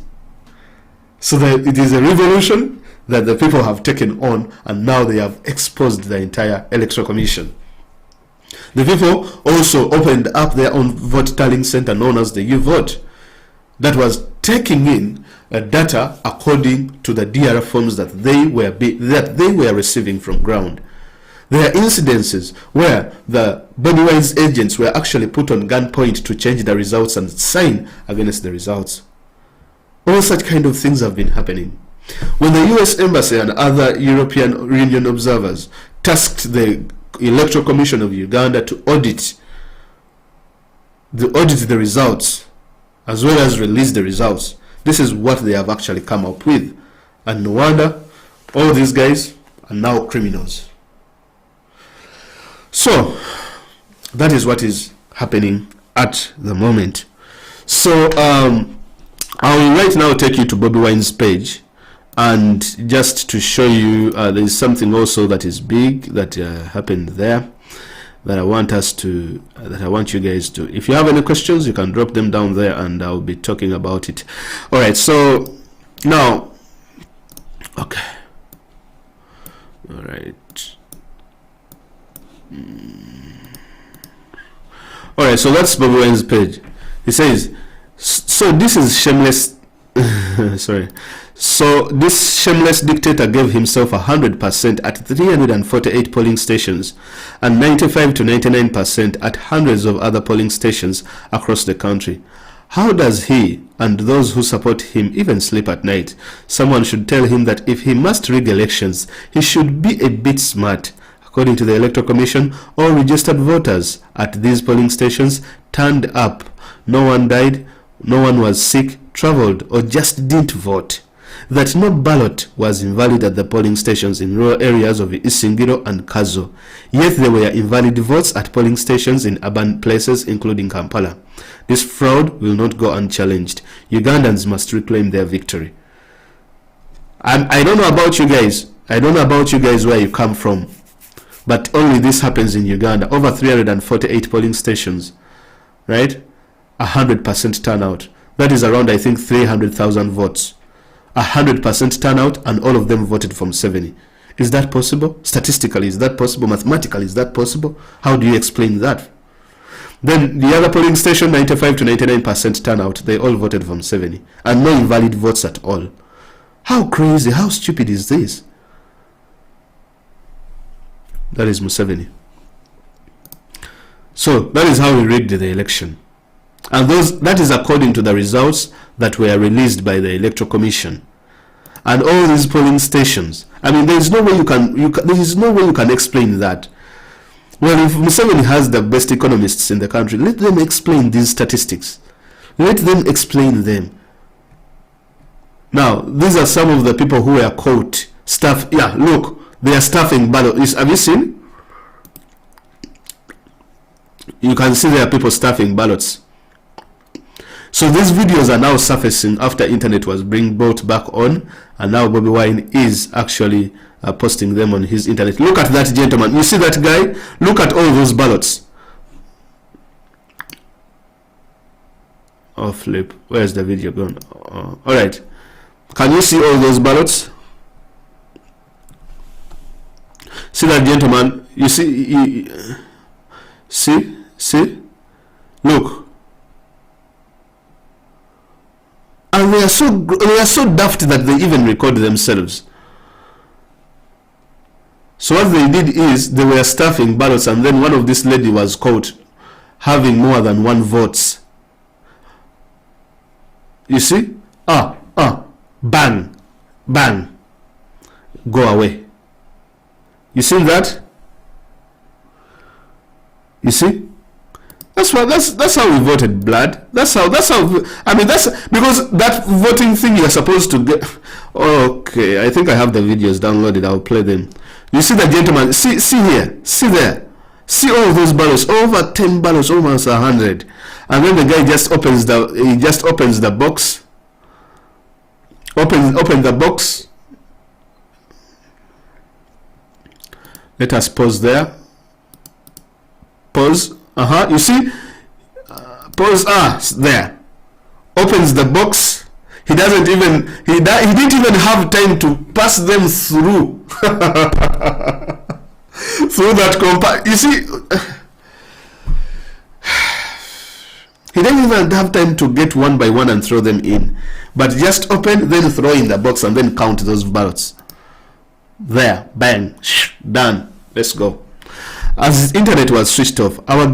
So that it is a revolution that the people have taken on, and now they have exposed the entire Electoral Commission. The people also opened up their own vote tallying center known as the U-Vote, that was taking in data according to the DRF forms that they were receiving from ground. There are incidences where the Bobi Wine's agents were actually put on gunpoint to change the results and sign against the results. All such kind of things have been happening. When the US Embassy and other European Union observers tasked the Electoral Commission of Uganda to audit the results, as well as release the results, this is what they have actually come up with. And no wonder all these guys are now criminals. So that is what is happening at the moment. So I will right now take you to Bobi Wine's page, and just to show you there is something also that is big that happened there, that I want you guys to, if you have any questions, you can drop them down there and I'll be talking about it. All right, so now, okay, all right, all right, so that's Bobi Wine's page. He says, so this is shameless sorry. So this shameless dictator gave himself 100% at 348 polling stations and 95 to 99% at hundreds of other polling stations across the country. How does he and those who support him even sleep at night? Someone should tell him that if he must rig elections, he should be a bit smart. According to the Electoral Commission, all registered voters at these polling stations turned up. No one died, no one was sick, traveled, or just didn't vote. That no ballot was invalid at the polling stations in rural areas of Isingiro and Kazo. Yet there were invalid votes at polling stations in urban places including Kampala. This fraud will not go unchallenged. Ugandans must reclaim their victory. I don't know about you guys. I don't know about you guys where you come from. But only this happens in Uganda. Over 348 polling stations. Right? 100% turnout. That is around, I think, 300,000 votes. 100% turnout, and all of them voted for Museveni. Is that possible? Statistically, is that possible? Mathematically, is that possible? How do you explain that? Then the other polling station, 95 to 99% turnout, they all voted for Museveni, and no invalid votes at all. How crazy, how stupid is this? That is Museveni. So that is how we rigged the election. And that is according to the results that were released by the Electoral Commission. And all these polling stations. I mean, there is no way you can explain that. Well, if Museveni has the best economists in the country, let them explain these statistics. Let them explain them. Now, these are some of the people who were caught. Yeah, look, they are stuffing ballots. Have you seen? You can see there are people stuffing ballots. So these videos are now surfacing after internet was being brought back on, and now Bobby Wine is actually posting them on his internet. Look at that gentleman. You see that guy? Look at all those ballots. Oh, flip. Where's the video gone? All right. Can you see all those ballots? See that gentleman? You see? See? Look. And they are so daft that they even record themselves. So what they did is they were stuffing ballots, and then one of this lady was caught having more than one votes. You see? Bang, bang, go away. You see that? You see? That's how we voted, blood. That's how I mean, that's because that voting thing you're supposed to get. Okay, I think I have the videos downloaded. I'll play them. You see the gentleman? See here, see there, see all those ballots, over 10 ballots, almost 100, and then the guy just opens the box. Open the box. Let us pause there. Pause. You see? Pause. There. Opens the box. He didn't even have time to pass them through. Through that compact. You see? He didn't even have time to get one by one and throw them in. But just open, then throw in the box, and then count those ballots. There. Bang. Done. Let's go. As the internet was switched off, our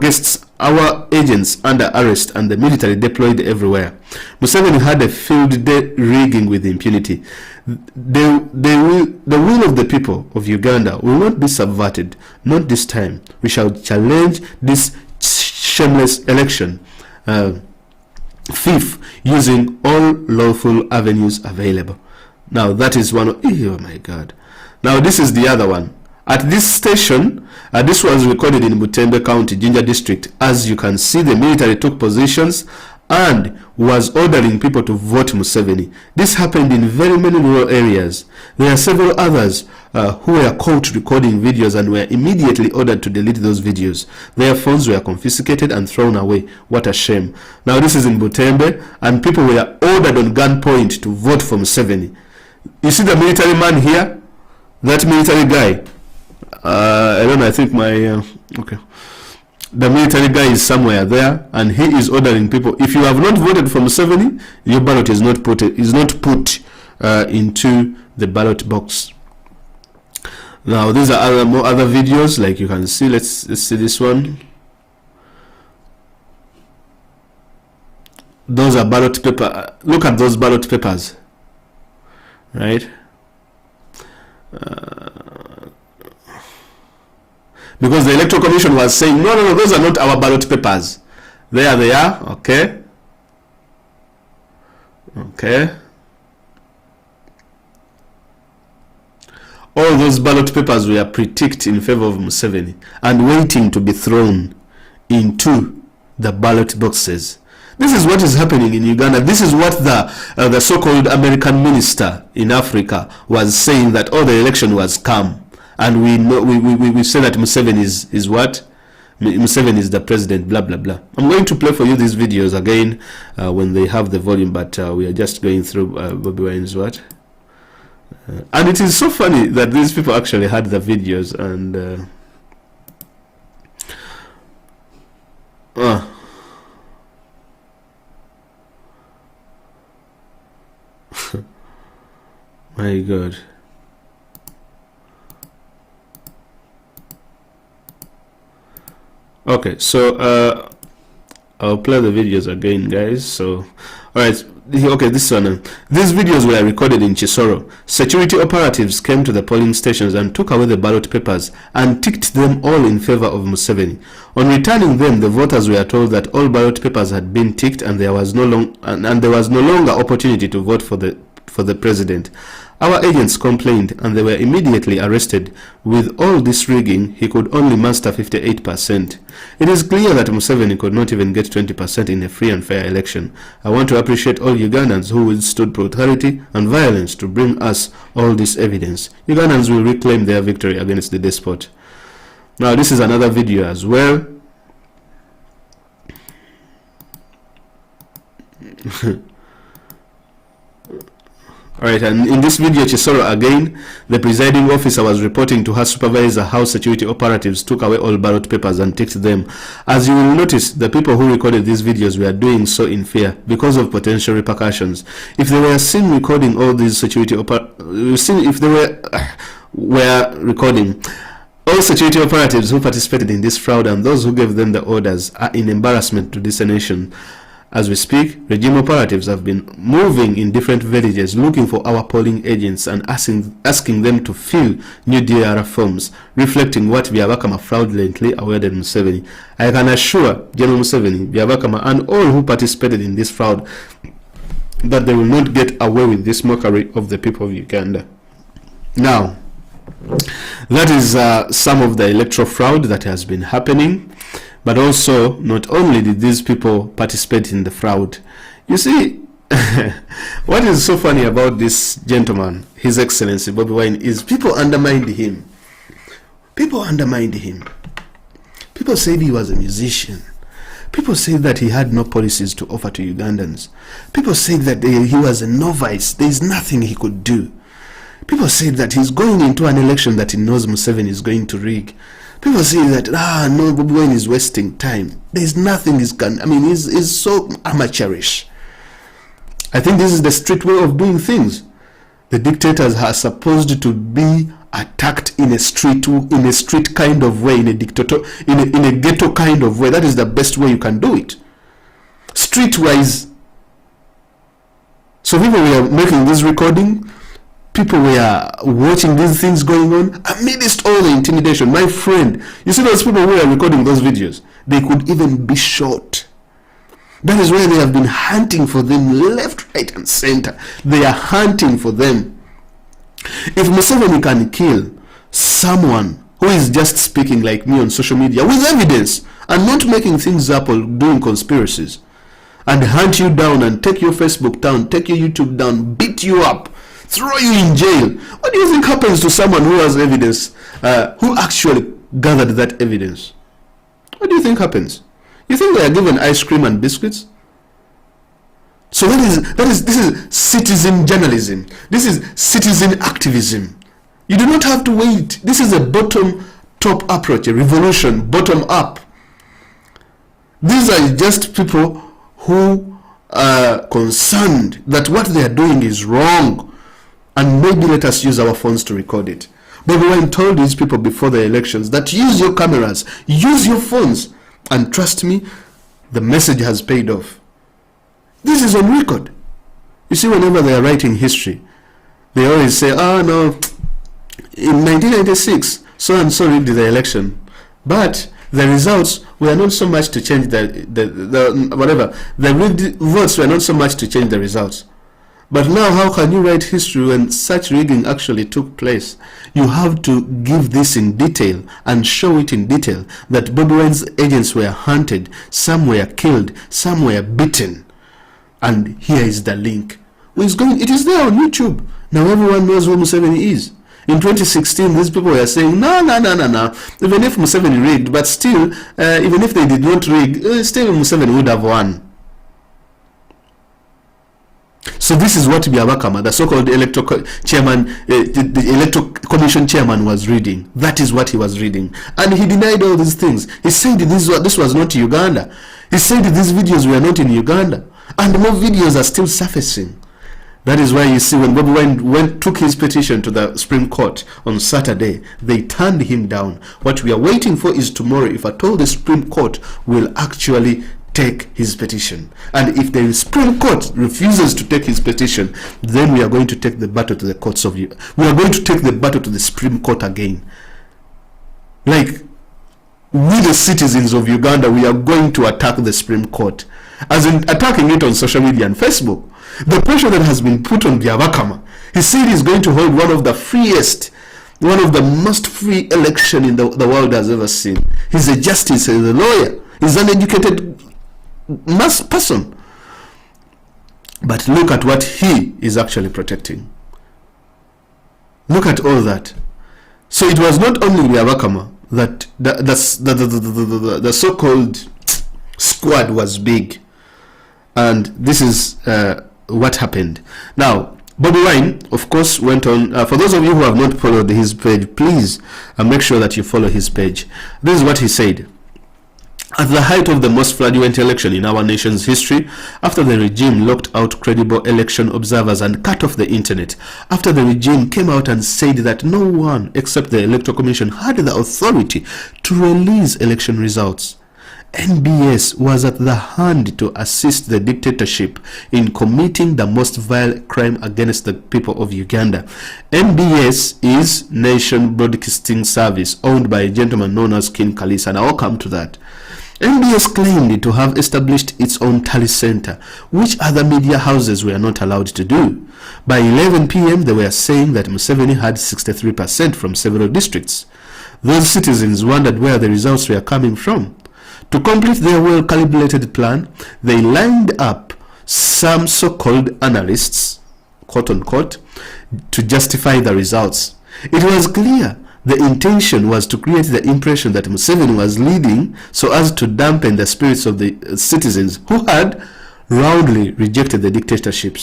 agents under arrest and the military deployed everywhere. Museveni had a field day rigging with impunity. The will of the people of Uganda will not be subverted. Not this time. We shall challenge this shameless election thief using all lawful avenues available. Now that is one of, oh my God. Now this is the other one. At this station, this was recorded in Butembe County, Jinja District. As you can see, the military took positions and was ordering people to vote Museveni. This happened in very many rural areas. There are several others who were caught recording videos and were immediately ordered to delete those videos. Their phones were confiscated and thrown away. What a shame. Now this is in Butembe, and people were ordered on gunpoint to vote for Museveni. You see the military man here? That military guy. I don't know, I think okay. The military guy is somewhere there, and he is ordering people. If you have not voted for Museveni, your ballot is not put into the ballot box. Now these are other videos, like you can see. Let's see this one. Those are ballot paper. Look at those ballot papers, right? Because the Electoral Commission was saying, no, those are not our ballot papers. There they are. Okay. All those ballot papers were pre-ticked in favor of Museveni and waiting to be thrown into the ballot boxes. This is what is happening in Uganda. This is what the so-called American minister in Africa was saying, that the election was calm. And we say that Museveni is what? Museveni is the president, blah, blah, blah. I'm going to play for you these videos again when they have the volume, but we are just going through Bobby Wine's what? And it is so funny that these people actually had the videos, and my God. Okay, so I'll play the videos again, guys. So, alright, okay, this one. These videos were recorded in Chisoro. Security operatives came to the polling stations and took away the ballot papers and ticked them all in favor of Museveni. On returning them, the voters were told that all ballot papers had been ticked and there was no longer opportunity to vote for the president. Our agents complained and they were immediately arrested. With all this rigging, he could only muster 58%. It is clear that Museveni could not even get 20% in a free and fair election. I want to appreciate all Ugandans who withstood brutality and violence to bring us all this evidence. Ugandans will reclaim their victory against the despot. Now this is another video as well. Alright, and in this video, Chisoro again, the presiding officer was reporting to her supervisor how security operatives took away all ballot papers and ticked them. As you will notice, the people who recorded these videos were doing so in fear because of potential repercussions. If they were seen recording all these recording, all security operatives who participated in this fraud and those who gave them the orders are in embarrassment to this nation. As we speak, regime operatives have been moving in different villages looking for our polling agents and asking them to fill new DRR forms reflecting what Byabakama fraudulently awarded Museveni. I can assure General Museveni, Byabakama and all who participated in this fraud that they will not get away with this mockery of the people of Uganda. Now, that is some of the electoral fraud that has been happening. But also, not only did these people participate in the fraud, you see, what is so funny about this gentleman, His Excellency Bobi Wine, is people undermined him. People undermined him. People said he was a musician. People said that he had no policies to offer to Ugandans. People said that he was a novice. There is nothing he could do. People said that he's going into an election that he knows Museveni is going to rig. People say that, no, Bobi Wine is wasting time. There's nothing he's can. I mean, he's so amateurish. I think this is the street way of doing things. The dictators are supposed to be attacked in a street kind of way, in a ghetto kind of way. That is the best way you can do it. Streetwise. So people were making this recording. People were watching these things going on amidst all the intimidation. My friend, you see those people who are recording those videos, they could even be shot. That is why they have been hunting for them left, right, and center. They are hunting for them. If Museveni can kill someone who is just speaking like me on social media with evidence and not making things up or doing conspiracies, and hunt you down and take your Facebook down, take your YouTube down, beat you up, throw you in jail, what do you think happens to someone who has evidence, who actually gathered that evidence? What do you think happens? You think they are given ice cream and biscuits? So this is citizen journalism. This is citizen activism. You do not have to wait. This is a bottom-top approach, a revolution, bottom-up. These are just people who are concerned that what they are doing is wrong. And maybe let us use our phones to record it. Bobi Wine told these people before the elections that use your cameras, use your phones. And trust me, the message has paid off. This is on record. You see, whenever they are writing history, they always say, no, in 1996, so-and-so rigged the election. But the results were not so much to change the rigged votes were not so much to change the results. But now, how can you write history when such rigging actually took place? You have to give this in detail and show it in detail that Bobi Wine's agents were hunted, some were killed, some were beaten. And here is the link. It is there on YouTube. Now everyone knows who Museveni is. In 2016, these people were saying, no. Even if Museveni rigged, but still, even if they did not rig, still Museveni would have won. So this is what Byabakama, the so-called electoral chairman, the electoral commission chairman, was reading. That is what he was reading, and he denied all these things. He said this was not Uganda. He said these videos were not in Uganda, and more videos are still surfacing. That is why you see when Bobi Wine took his petition to the Supreme Court on Saturday, they turned him down. What we are waiting for is tomorrow, if at all the Supreme Court will actually take his petition. And if the Supreme Court refuses to take his petition, then we are going to take the battle to the courts of you. We are going to take the battle to the Supreme Court again. Like, we the citizens of Uganda, we are going to attack the Supreme Court. As in attacking it on social media and Facebook. The pressure that has been put on Byabakama. He said he's going to hold one of the freest, one of the most free election in the world has ever seen. He's a justice, he's a lawyer, he's an educated mass person. But look at what he is actually protecting. Look at all that. So it was not only Byabakama that the so-called squad was big. And this is what happened. Now, Bobi Wine, of course, went on. For those of you who have not followed his page, please make sure that you follow his page. This is what he said. At the height of the most fraudulent election in our nation's history, after the regime locked out credible election observers and cut off the internet, after the regime came out and said that no one except the Electoral Commission had the authority to release election results, NBS was at the hand to assist the dictatorship in committing the most vile crime against the people of Uganda. NBS is Nation Broadcasting Service, owned by a gentleman known as King Kalisa, and I'll come to that. NBS claimed to have established its own tally center, which other media houses were not allowed to do. By 11 p.m., they were saying that Museveni had 63% from several districts. Those citizens wondered where the results were coming from. To complete their well-calibrated plan, they lined up some so-called analysts, quote-unquote, to justify the results. It was clear the intention was to create the impression that Museveni was leading so as to dampen the spirits of the citizens who had roundly rejected the dictatorship.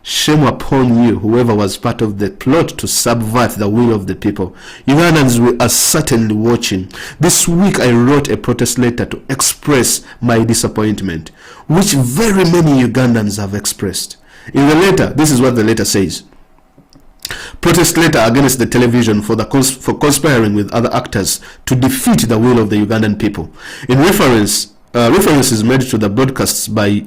Shame upon you, whoever was part of the plot to subvert the will of the people. Ugandans are certainly watching. This week I wrote a protest letter to express my disappointment, which very many Ugandans have expressed. In the letter, this is what the letter says. Protest letter against the television for conspiring with other actors to defeat the will of the Ugandan people. In reference is made to the broadcasts by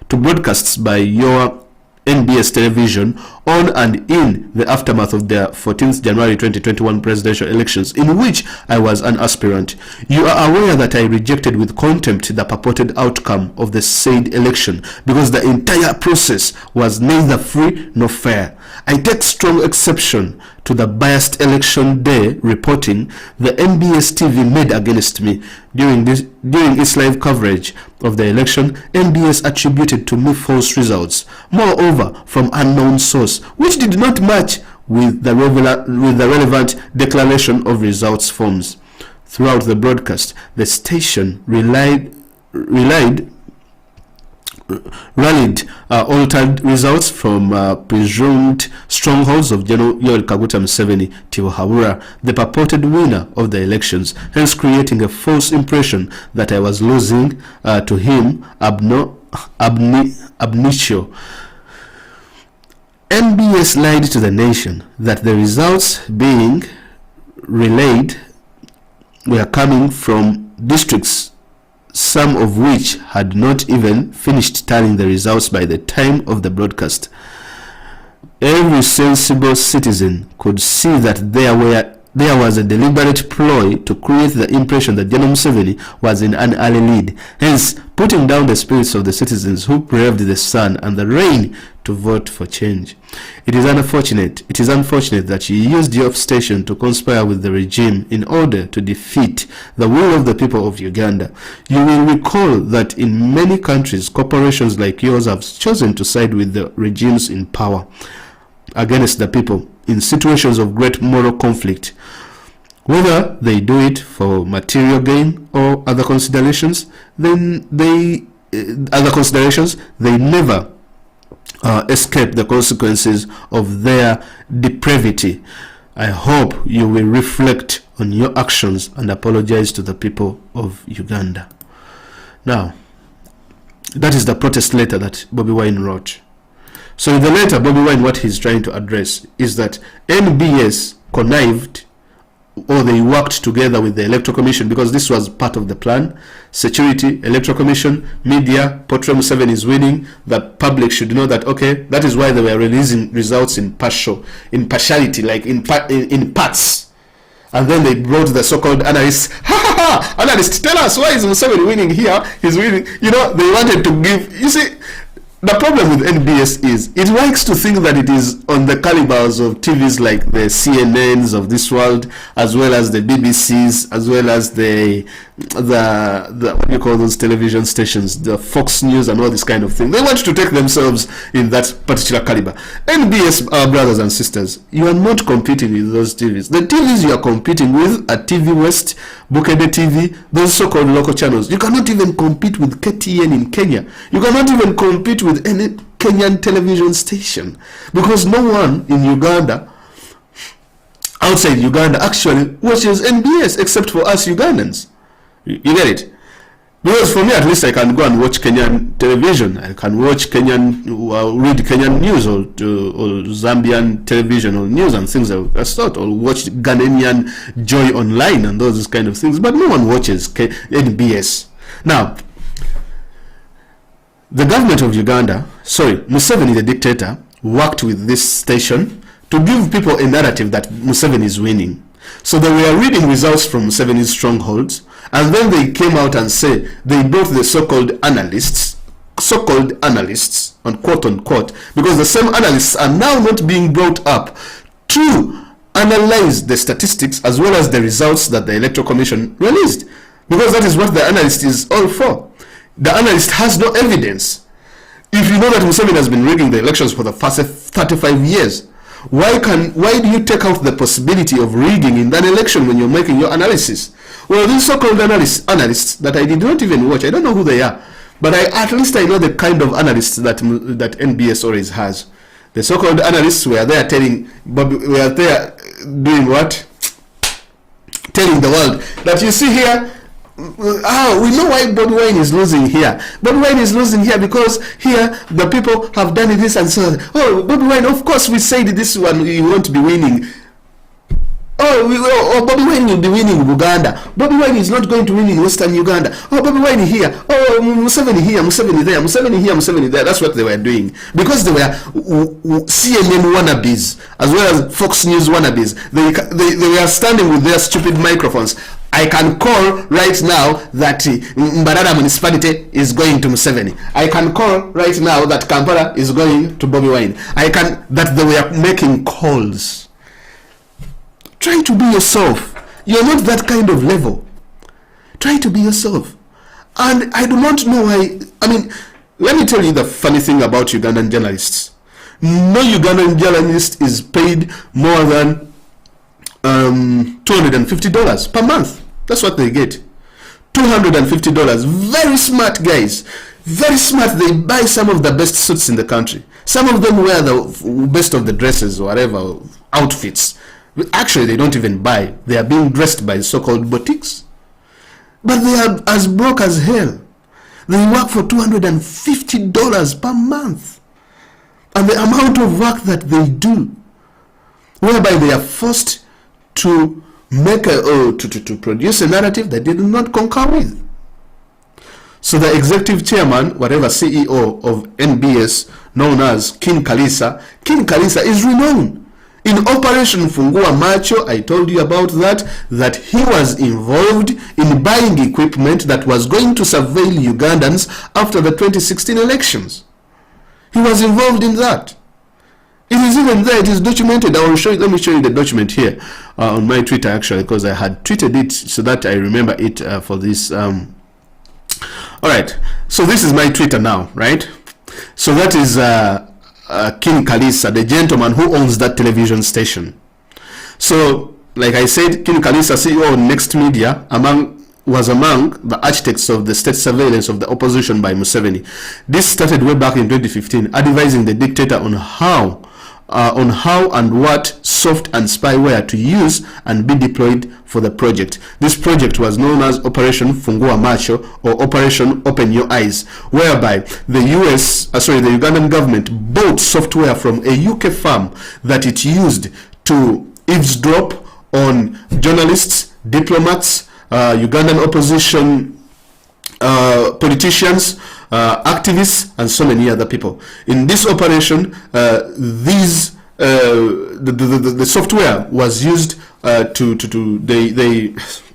broadcasts by your NBS television on and in the aftermath of the 14th January 2021 presidential elections, in which I was an aspirant. You are aware that I rejected with contempt the purported outcome of the said election because the entire process was neither free nor fair. I take strong exception to the biased election day reporting the NBS TV made against me. During its live coverage of the election, NBS attributed to me false results, moreover from unknown source, which did not match with the relevant declaration of results forms. Throughout the broadcast, the station rallied altered results from presumed strongholds of General Yoweri Museveni, Tibuhaburra, the purported winner of the elections, hence creating a false impression that I was losing to him ab initio. NBS lied to the nation that the results being relayed were coming from districts, some of which had not even finished tallying the results by the time of the broadcast. Every sensible citizen could see that there was a deliberate ploy to create the impression that General Museveni was in an early lead, hence putting down the spirits of the citizens who braved the sun and the rain to vote for change. It is unfortunate that you used your station to conspire with the regime in order to defeat the will of the people of Uganda. You will recall that in many countries, corporations like yours have chosen to side with the regimes in power against the people in situations of great moral conflict. Whether they do it for material gain or other considerations, they never escape the consequences of their depravity. I hope you will reflect on your actions and apologize to the people of Uganda. Now, That is the protest letter that Bobi Wine wrote. So in the letter, Bobi Wine, what he's trying to address is that NBS connived, or they worked together with the Electoral Commission, because this was part of the plan. Security, Electoral Commission, media, portray Museveni is winning. The public should know that, okay, that is why they were releasing results in partiality, like in parts. And then they brought the so-called analysts. Ha ha ha! Analysts, tell us, why is Museveni winning here? He's winning. You know, they wanted to give. You see, the problem with NBS is it likes to think that it is on the calibers of TVs like the CNNs of this world, as well as the BBCs, as well as the what do you call those television stations, the Fox News and all this kind of thing. They want to take themselves in that particular caliber. NBS, our brothers and sisters, you are not competing with those TVs. The TVs you are competing with are TV West, Bukede TV, those so-called local channels. You cannot even compete with KTN in Kenya. You cannot even compete with any Kenyan television station, because no one in Uganda, outside Uganda, actually watches NBS except for us Ugandans. You get it? Because for me, at least, I can go and watch Kenyan television. I can watch Kenyan, read Kenyan news, or Zambian television or news and things of that sort, or watch Ghanaian Joy Online and those kind of things. But no one watches NBS. Now, the government of Uganda, Museveni the dictator, worked with this station to give people a narrative that Museveni is winning. So they were reading results from Museveni's strongholds, and then they came out and said they brought the so-called analysts, on quote unquote, because the same analysts are now not being brought up to analyze the statistics as well as the results that the Electoral Commission released, because that is what the analyst is all for. The analyst has no evidence. If you know that Museveni has been rigging the elections for the past 35 years, why do you take out the possibility of rigging in that election when you're making your analysis? Well, these so-called analysts that I did not even watch, I don't know who they are, but at least I know the kind of analysts that NBS always has. The so-called analysts were there doing what? Telling the world that, you see here, we know why Bobi Wine is losing here. Bobi Wine is losing here because here the people have done this and so on. Oh, Bobi Wine, of course we said this one you won't be winning. Bobi Wine will be winning in Uganda. Bobi Wine is not going to win in Western Uganda. Oh, Bobi Wine here. Oh, Museveni here, Museveni there, Museveni here, Museveni there. That's what they were doing, because they were CNN wannabes as well as Fox News wannabes. They were standing with their stupid microphones. I can call right now that Mbarara municipality is going to Museveni. I can call right now that Kampala is going to Bobi Wine. That they were making calls. Try to be yourself. You're not that kind of level. Try to be yourself. And I do not know why. I mean, let me tell you the funny thing about Ugandan journalists. No Ugandan journalist is paid more than $250 per month. That's what they get. $250. Very smart guys. Very smart. They buy some of the best suits in the country. Some of them wear the best of the dresses or whatever outfits. Actually, they don't even buy. They are being dressed by so-called boutiques. But they are as broke as hell. They work for $250 per month. And the amount of work that they do, whereby they are forced to make to produce a narrative that they do not concur with. So the executive chairman, whatever CEO of NBS, known as King Kalisa is renowned. In Operation Fungua Macho, I told you about that he was involved in buying equipment that was going to surveil Ugandans after the 2016 elections. He was involved in that. It is even there. It is documented. I will show you. Let me show you the document here on my Twitter, actually, because I had tweeted it so that I remember it for this. All right. So this is my Twitter now, right? So that is King Kalisa, the gentleman who owns that television station. So, like I said, King Kalisa, CEO of Next Media, was among the architects of the state surveillance of the opposition by Museveni. This started way back in 2015, advising the dictator on how on how and what soft and spyware to use and be deployed for the project. This project was known as Operation Fungua Macho or Operation Open Your Eyes, whereby the the Ugandan government bought software from a UK firm that it used to eavesdrop on journalists, diplomats, Ugandan opposition politicians, activists, and so many other people. In this operation, the software was used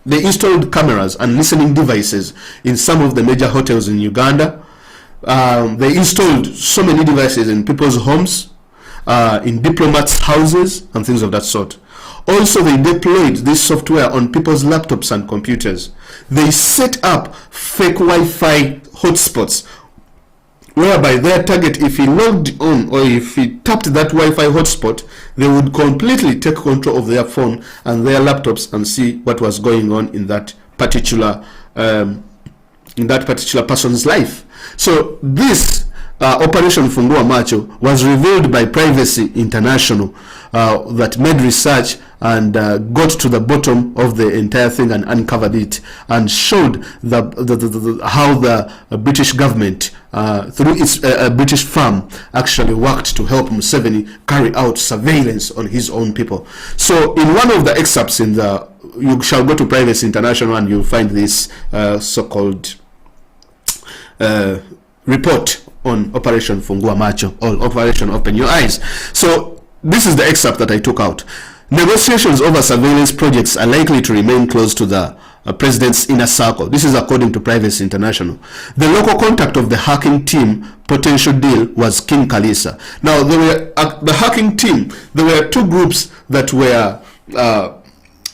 they installed cameras and listening devices in some of the major hotels in Uganda. They installed so many devices in people's homes, in diplomats' houses, and things of that sort. Also, they deployed this software on people's laptops and computers. They set up fake Wi-Fi hotspots, whereby their target, if he logged on or if he tapped that Wi-Fi hotspot, they would completely take control of their phone and their laptops and see what was going on in that particular person's life. So this Operation Fungua Macho was revealed by Privacy International, that made research and got to the bottom of the entire thing and uncovered it and showed how the British government, through its British firm, actually worked to help Museveni carry out surveillance on his own people. So in one of the excerpts you shall go to Privacy International and you'll find this so-called report on Operation Fungua Macho or Operation Open Your Eyes. So this is the excerpt that I took out. Negotiations over surveillance projects are likely to remain close to the president's inner circle. This is according to Privacy International. The local contact of the hacking team potential deal was King Kalisa. Now, there were the hacking team. There were two groups that were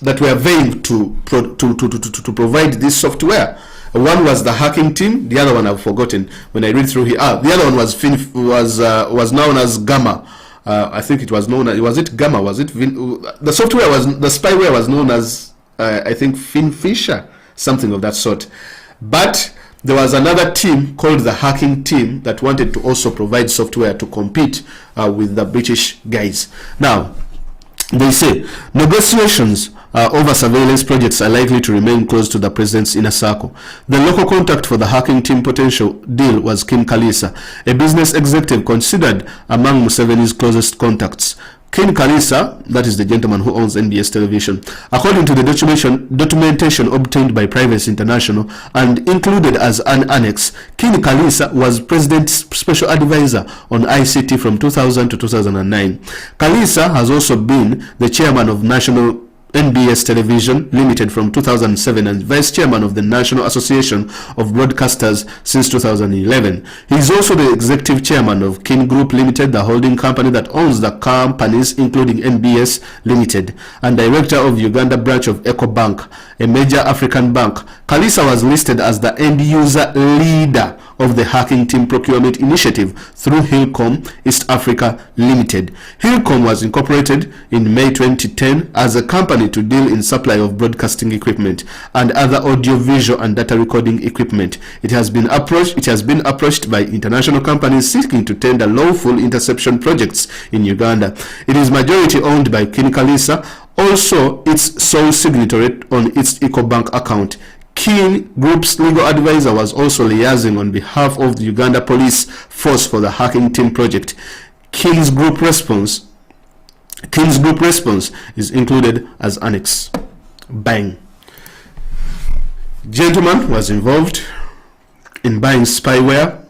vying to provide this software. One was the hacking team. The other one I've forgotten when I read through here. The other one was known as Gamma. I think it was known as, was it Gamma? Was it the software the spyware was known as I think Finfisher, something of that sort. But there was another team called the hacking team that wanted to also provide software to compete with the British guys. Now, they say negotiations over surveillance projects are likely to remain close to the president's inner circle. The local contact for the hacking team potential deal was Kim Kalisa, a business executive considered among Museveni's closest contacts. Ken Kalisa, that is the gentleman who owns NBS Television, according to the documentation obtained by Privacy International and included as an annex, Ken Kalisa was President's Special Advisor on ICT from 2000 to 2009. Kalisa has also been the chairman of National NBS Television Limited from 2007 and vice chairman of the National Association of Broadcasters since 2011. He is also the executive chairman of Kin Group Limited, the holding company that owns the companies including NBS Limited, and director of Uganda branch of EcoBank, a major African bank. Kalisa was listed as the end user leader of the hacking team procurement initiative through Hillcom East Africa Limited. Hillcom was incorporated in May 2010 as a company to deal in supply of broadcasting equipment and other audio-visual and data recording equipment. It has been approached by international companies seeking to tender lawful interception projects in Uganda. It is majority owned by Ken Kalisa, also its sole signatory on its EcoBank account. Kin Group's legal advisor was also liaising on behalf of the Uganda Police Force for the hacking team project. King's Group response is included as annex. Bang. Gentleman was involved in buying spyware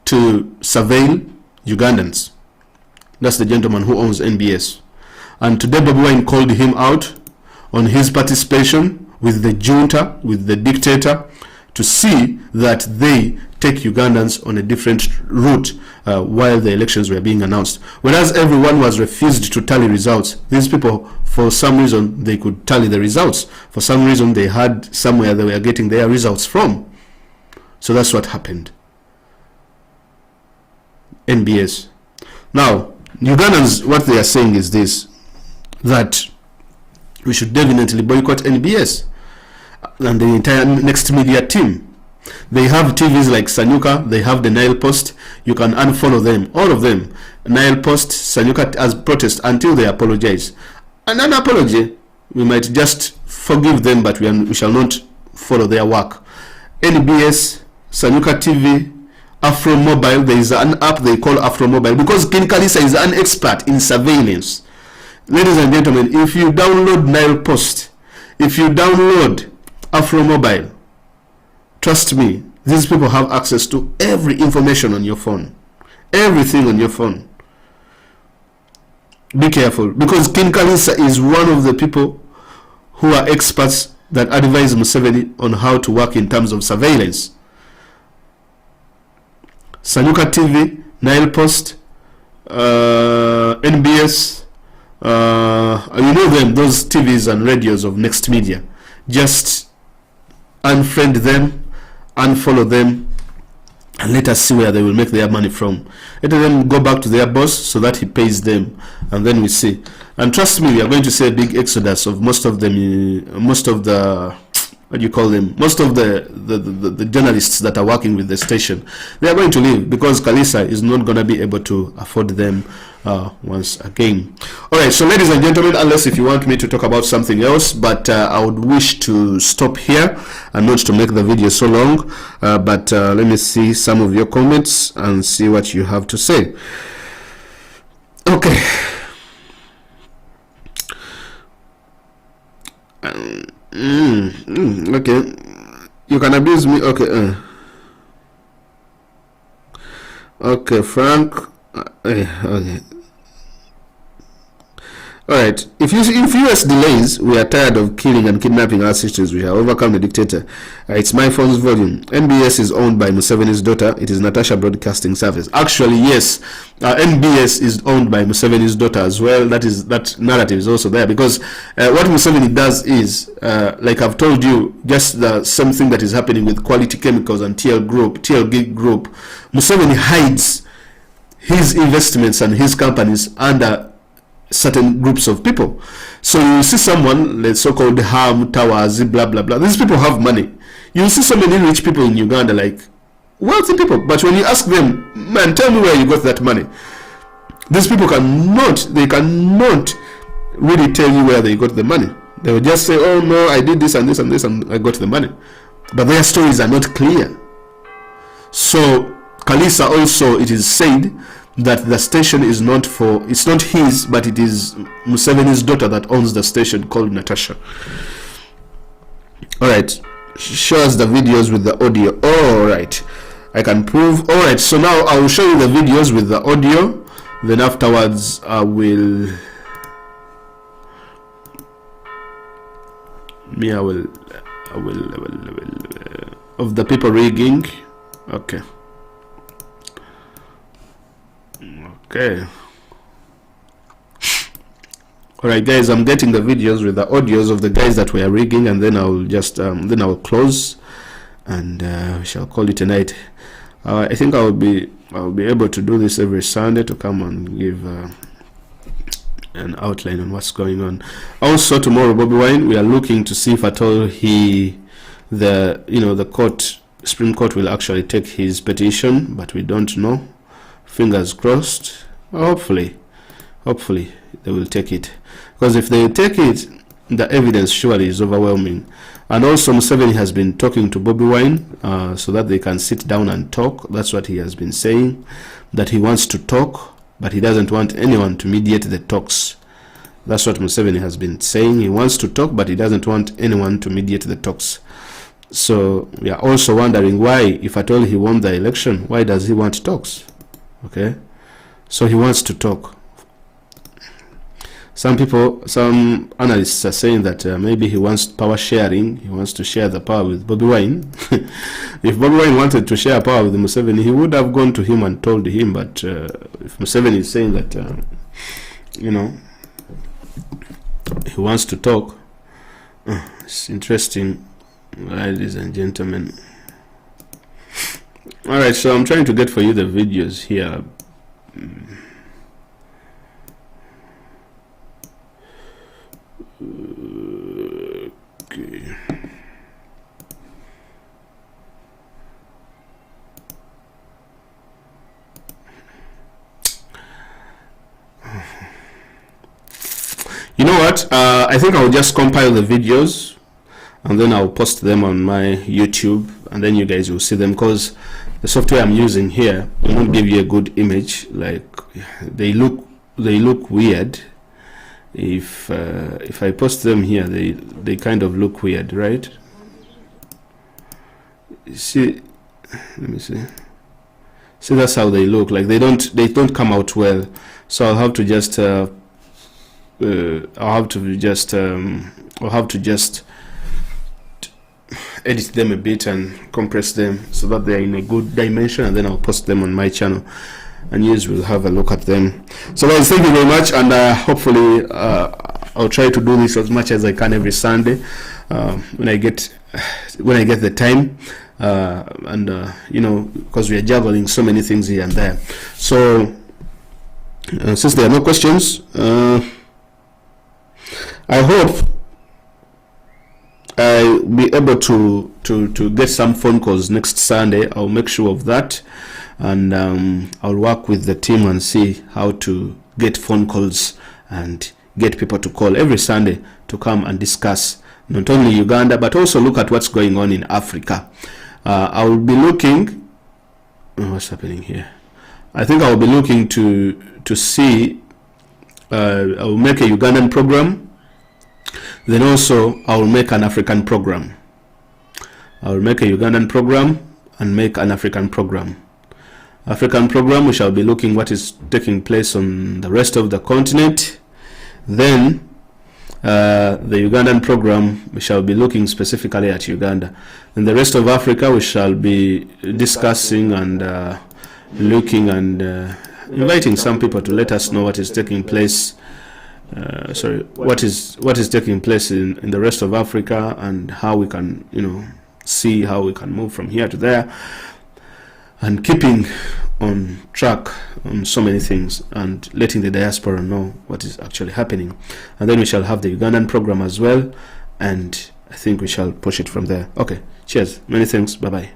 to surveil Ugandans. That's the gentleman who owns NBS. And today Bobi Wine called him out on his participation with the junta, with the dictator, to see that they take Ugandans on a different route while the elections were being announced. Whereas everyone was refused to tally results, these people, for some reason, they could tally the results. For some reason, they had somewhere they were getting their results from. So that's what happened. NBS. Now, Ugandans, what they are saying is this, that we should definitely boycott NBS and the entire next media team. They have TVs like Sanyuka, they have the Nile Post. You can unfollow them, all of them. Nile Post, Sanyuka as protest until they apologize. And an apology, we might just forgive them, but we shall not follow their work. NBS, Sanyuka TV, Afro Mobile, there is an app they call Afro Mobile because King Kalisa is an expert in surveillance. Ladies and gentlemen, if you download Nile Post, if you download Afro Mobile, trust me, these people have access to every information on your phone. Everything on your phone. Be careful, because King Kalisa is one of the people who are experts that advise Museveni on how to work in terms of surveillance. Sanyuka TV, Nile Post, NBS, you know them, those TVs and radios of Next Media. Just unfriend them, unfollow them, and let us see where they will make their money from. Let them go back to their boss so that he pays them, and then we see. And trust me, we are going to see a big exodus of most of them, most of the, what do you call them, most of the journalists that are working with the station. They are going to leave because Kalisa is not going to be able to afford them once again. Alright, so ladies and gentlemen, unless if you want me to talk about something else, but I would wish to stop here and not to make the video so long, but let me see some of your comments and see what you have to say. Okay. Okay, you can abuse me. Okay, okay, Frank. Okay. All right. If US delays, we are tired of killing and kidnapping our sisters. We have overcome the dictator. It's my phone's volume. NBS is owned by Museveni's daughter. It is Natasha Broadcasting Service. Actually, yes, NBS is owned by Museveni's daughter as well. That narrative is also there because what Museveni does is, like I've told you, just the same thing that is happening with Quality Chemicals and TLG Group. Museveni hides his investments and his companies under certain groups of people. So you see someone, the so-called Ham Towers, blah blah blah. These people have money. You see so many rich people in Uganda, like wealthy people, but when you ask them, man, tell me where you got that money, these people cannot really tell you where they got the money. They will just say, oh no, I did this and this and this and I got the money, but their stories are not clear. So Kalisa also, it is said that the station is not it's not his, but it is Museveni's daughter that owns the station called Natasha. Alright, show us the videos with the audio. Alright, I can prove. Alright, so now I will show you the videos with the audio, then afterwards I will of the people rigging. Okay. Okay. Alright guys, I'm getting the videos with the audios of the guys that were rigging, and then I'll just then I'll close and we shall call it a night. I think I'll be able to do this every Sunday to come and give an outline on what's going on. Also tomorrow, Bobby Wine, we are looking to see if at all the court, Supreme Court will actually take his petition, but we don't know. Fingers crossed. Hopefully they will take it, because if they take it, the evidence surely is overwhelming. And also Museveni has been talking to Bobby Wine so that they can sit down and talk. That's what he has been saying, that he wants to talk, but he doesn't want anyone to mediate the talks. That's what Museveni has been saying. He wants to talk, but he doesn't want anyone to mediate the talks. So we are also wondering why, if at all he won the election, why does he want talks? Okay, so he wants to talk. Some analysts are saying that maybe he wants power sharing. He wants to share the power with Bobby Wine. If Bobby Wine wanted to share power with Museveni, he would have gone to him and told him. But if Museveni is saying that he wants to talk, it's interesting, ladies and gentlemen. Alright, so I'm trying to get for you the videos here. Okay. You know what? I think I'll just compile the videos and then I'll post them on my YouTube, and then you guys will see them, because the software I'm using here will not give you a good image. Like, they look weird. If I post them here, they kind of look weird, right? See, let me see. See, that's how they look. Like, they don't come out well. So I'll have to just edit them a bit and compress them so that they're in a good dimension, and then I'll post them on my channel and you will have a look at them. So guys, thank you very much, and hopefully I'll try to do this as much as I can every Sunday when I get the time, and you know, because we are juggling so many things here and there. So since there are no questions, I hope I'll be able to get some phone calls next Sunday. I'll make sure of that, and I'll work with the team and see how to get phone calls and get people to call every Sunday to come and discuss not only Uganda but also look at what's going on in Africa. I will be looking, what's happening here? I think I will be looking to see, I will make a Ugandan program. Then also I will make an African program. I will make a Ugandan program and make an African program. African program, we shall be looking what is taking place on the rest of the continent. Then the Ugandan program, we shall be looking specifically at Uganda. In the rest of Africa, we shall be discussing and looking and inviting some people to let us know what is taking place. What is taking place in the rest of Africa, and how we can, you know, see how we can move from here to there, and keeping on track on so many things, and letting the diaspora know what is actually happening. And then we shall have the Ugandan program as well, and I think we shall push it from there. Okay, cheers, many thanks, bye bye.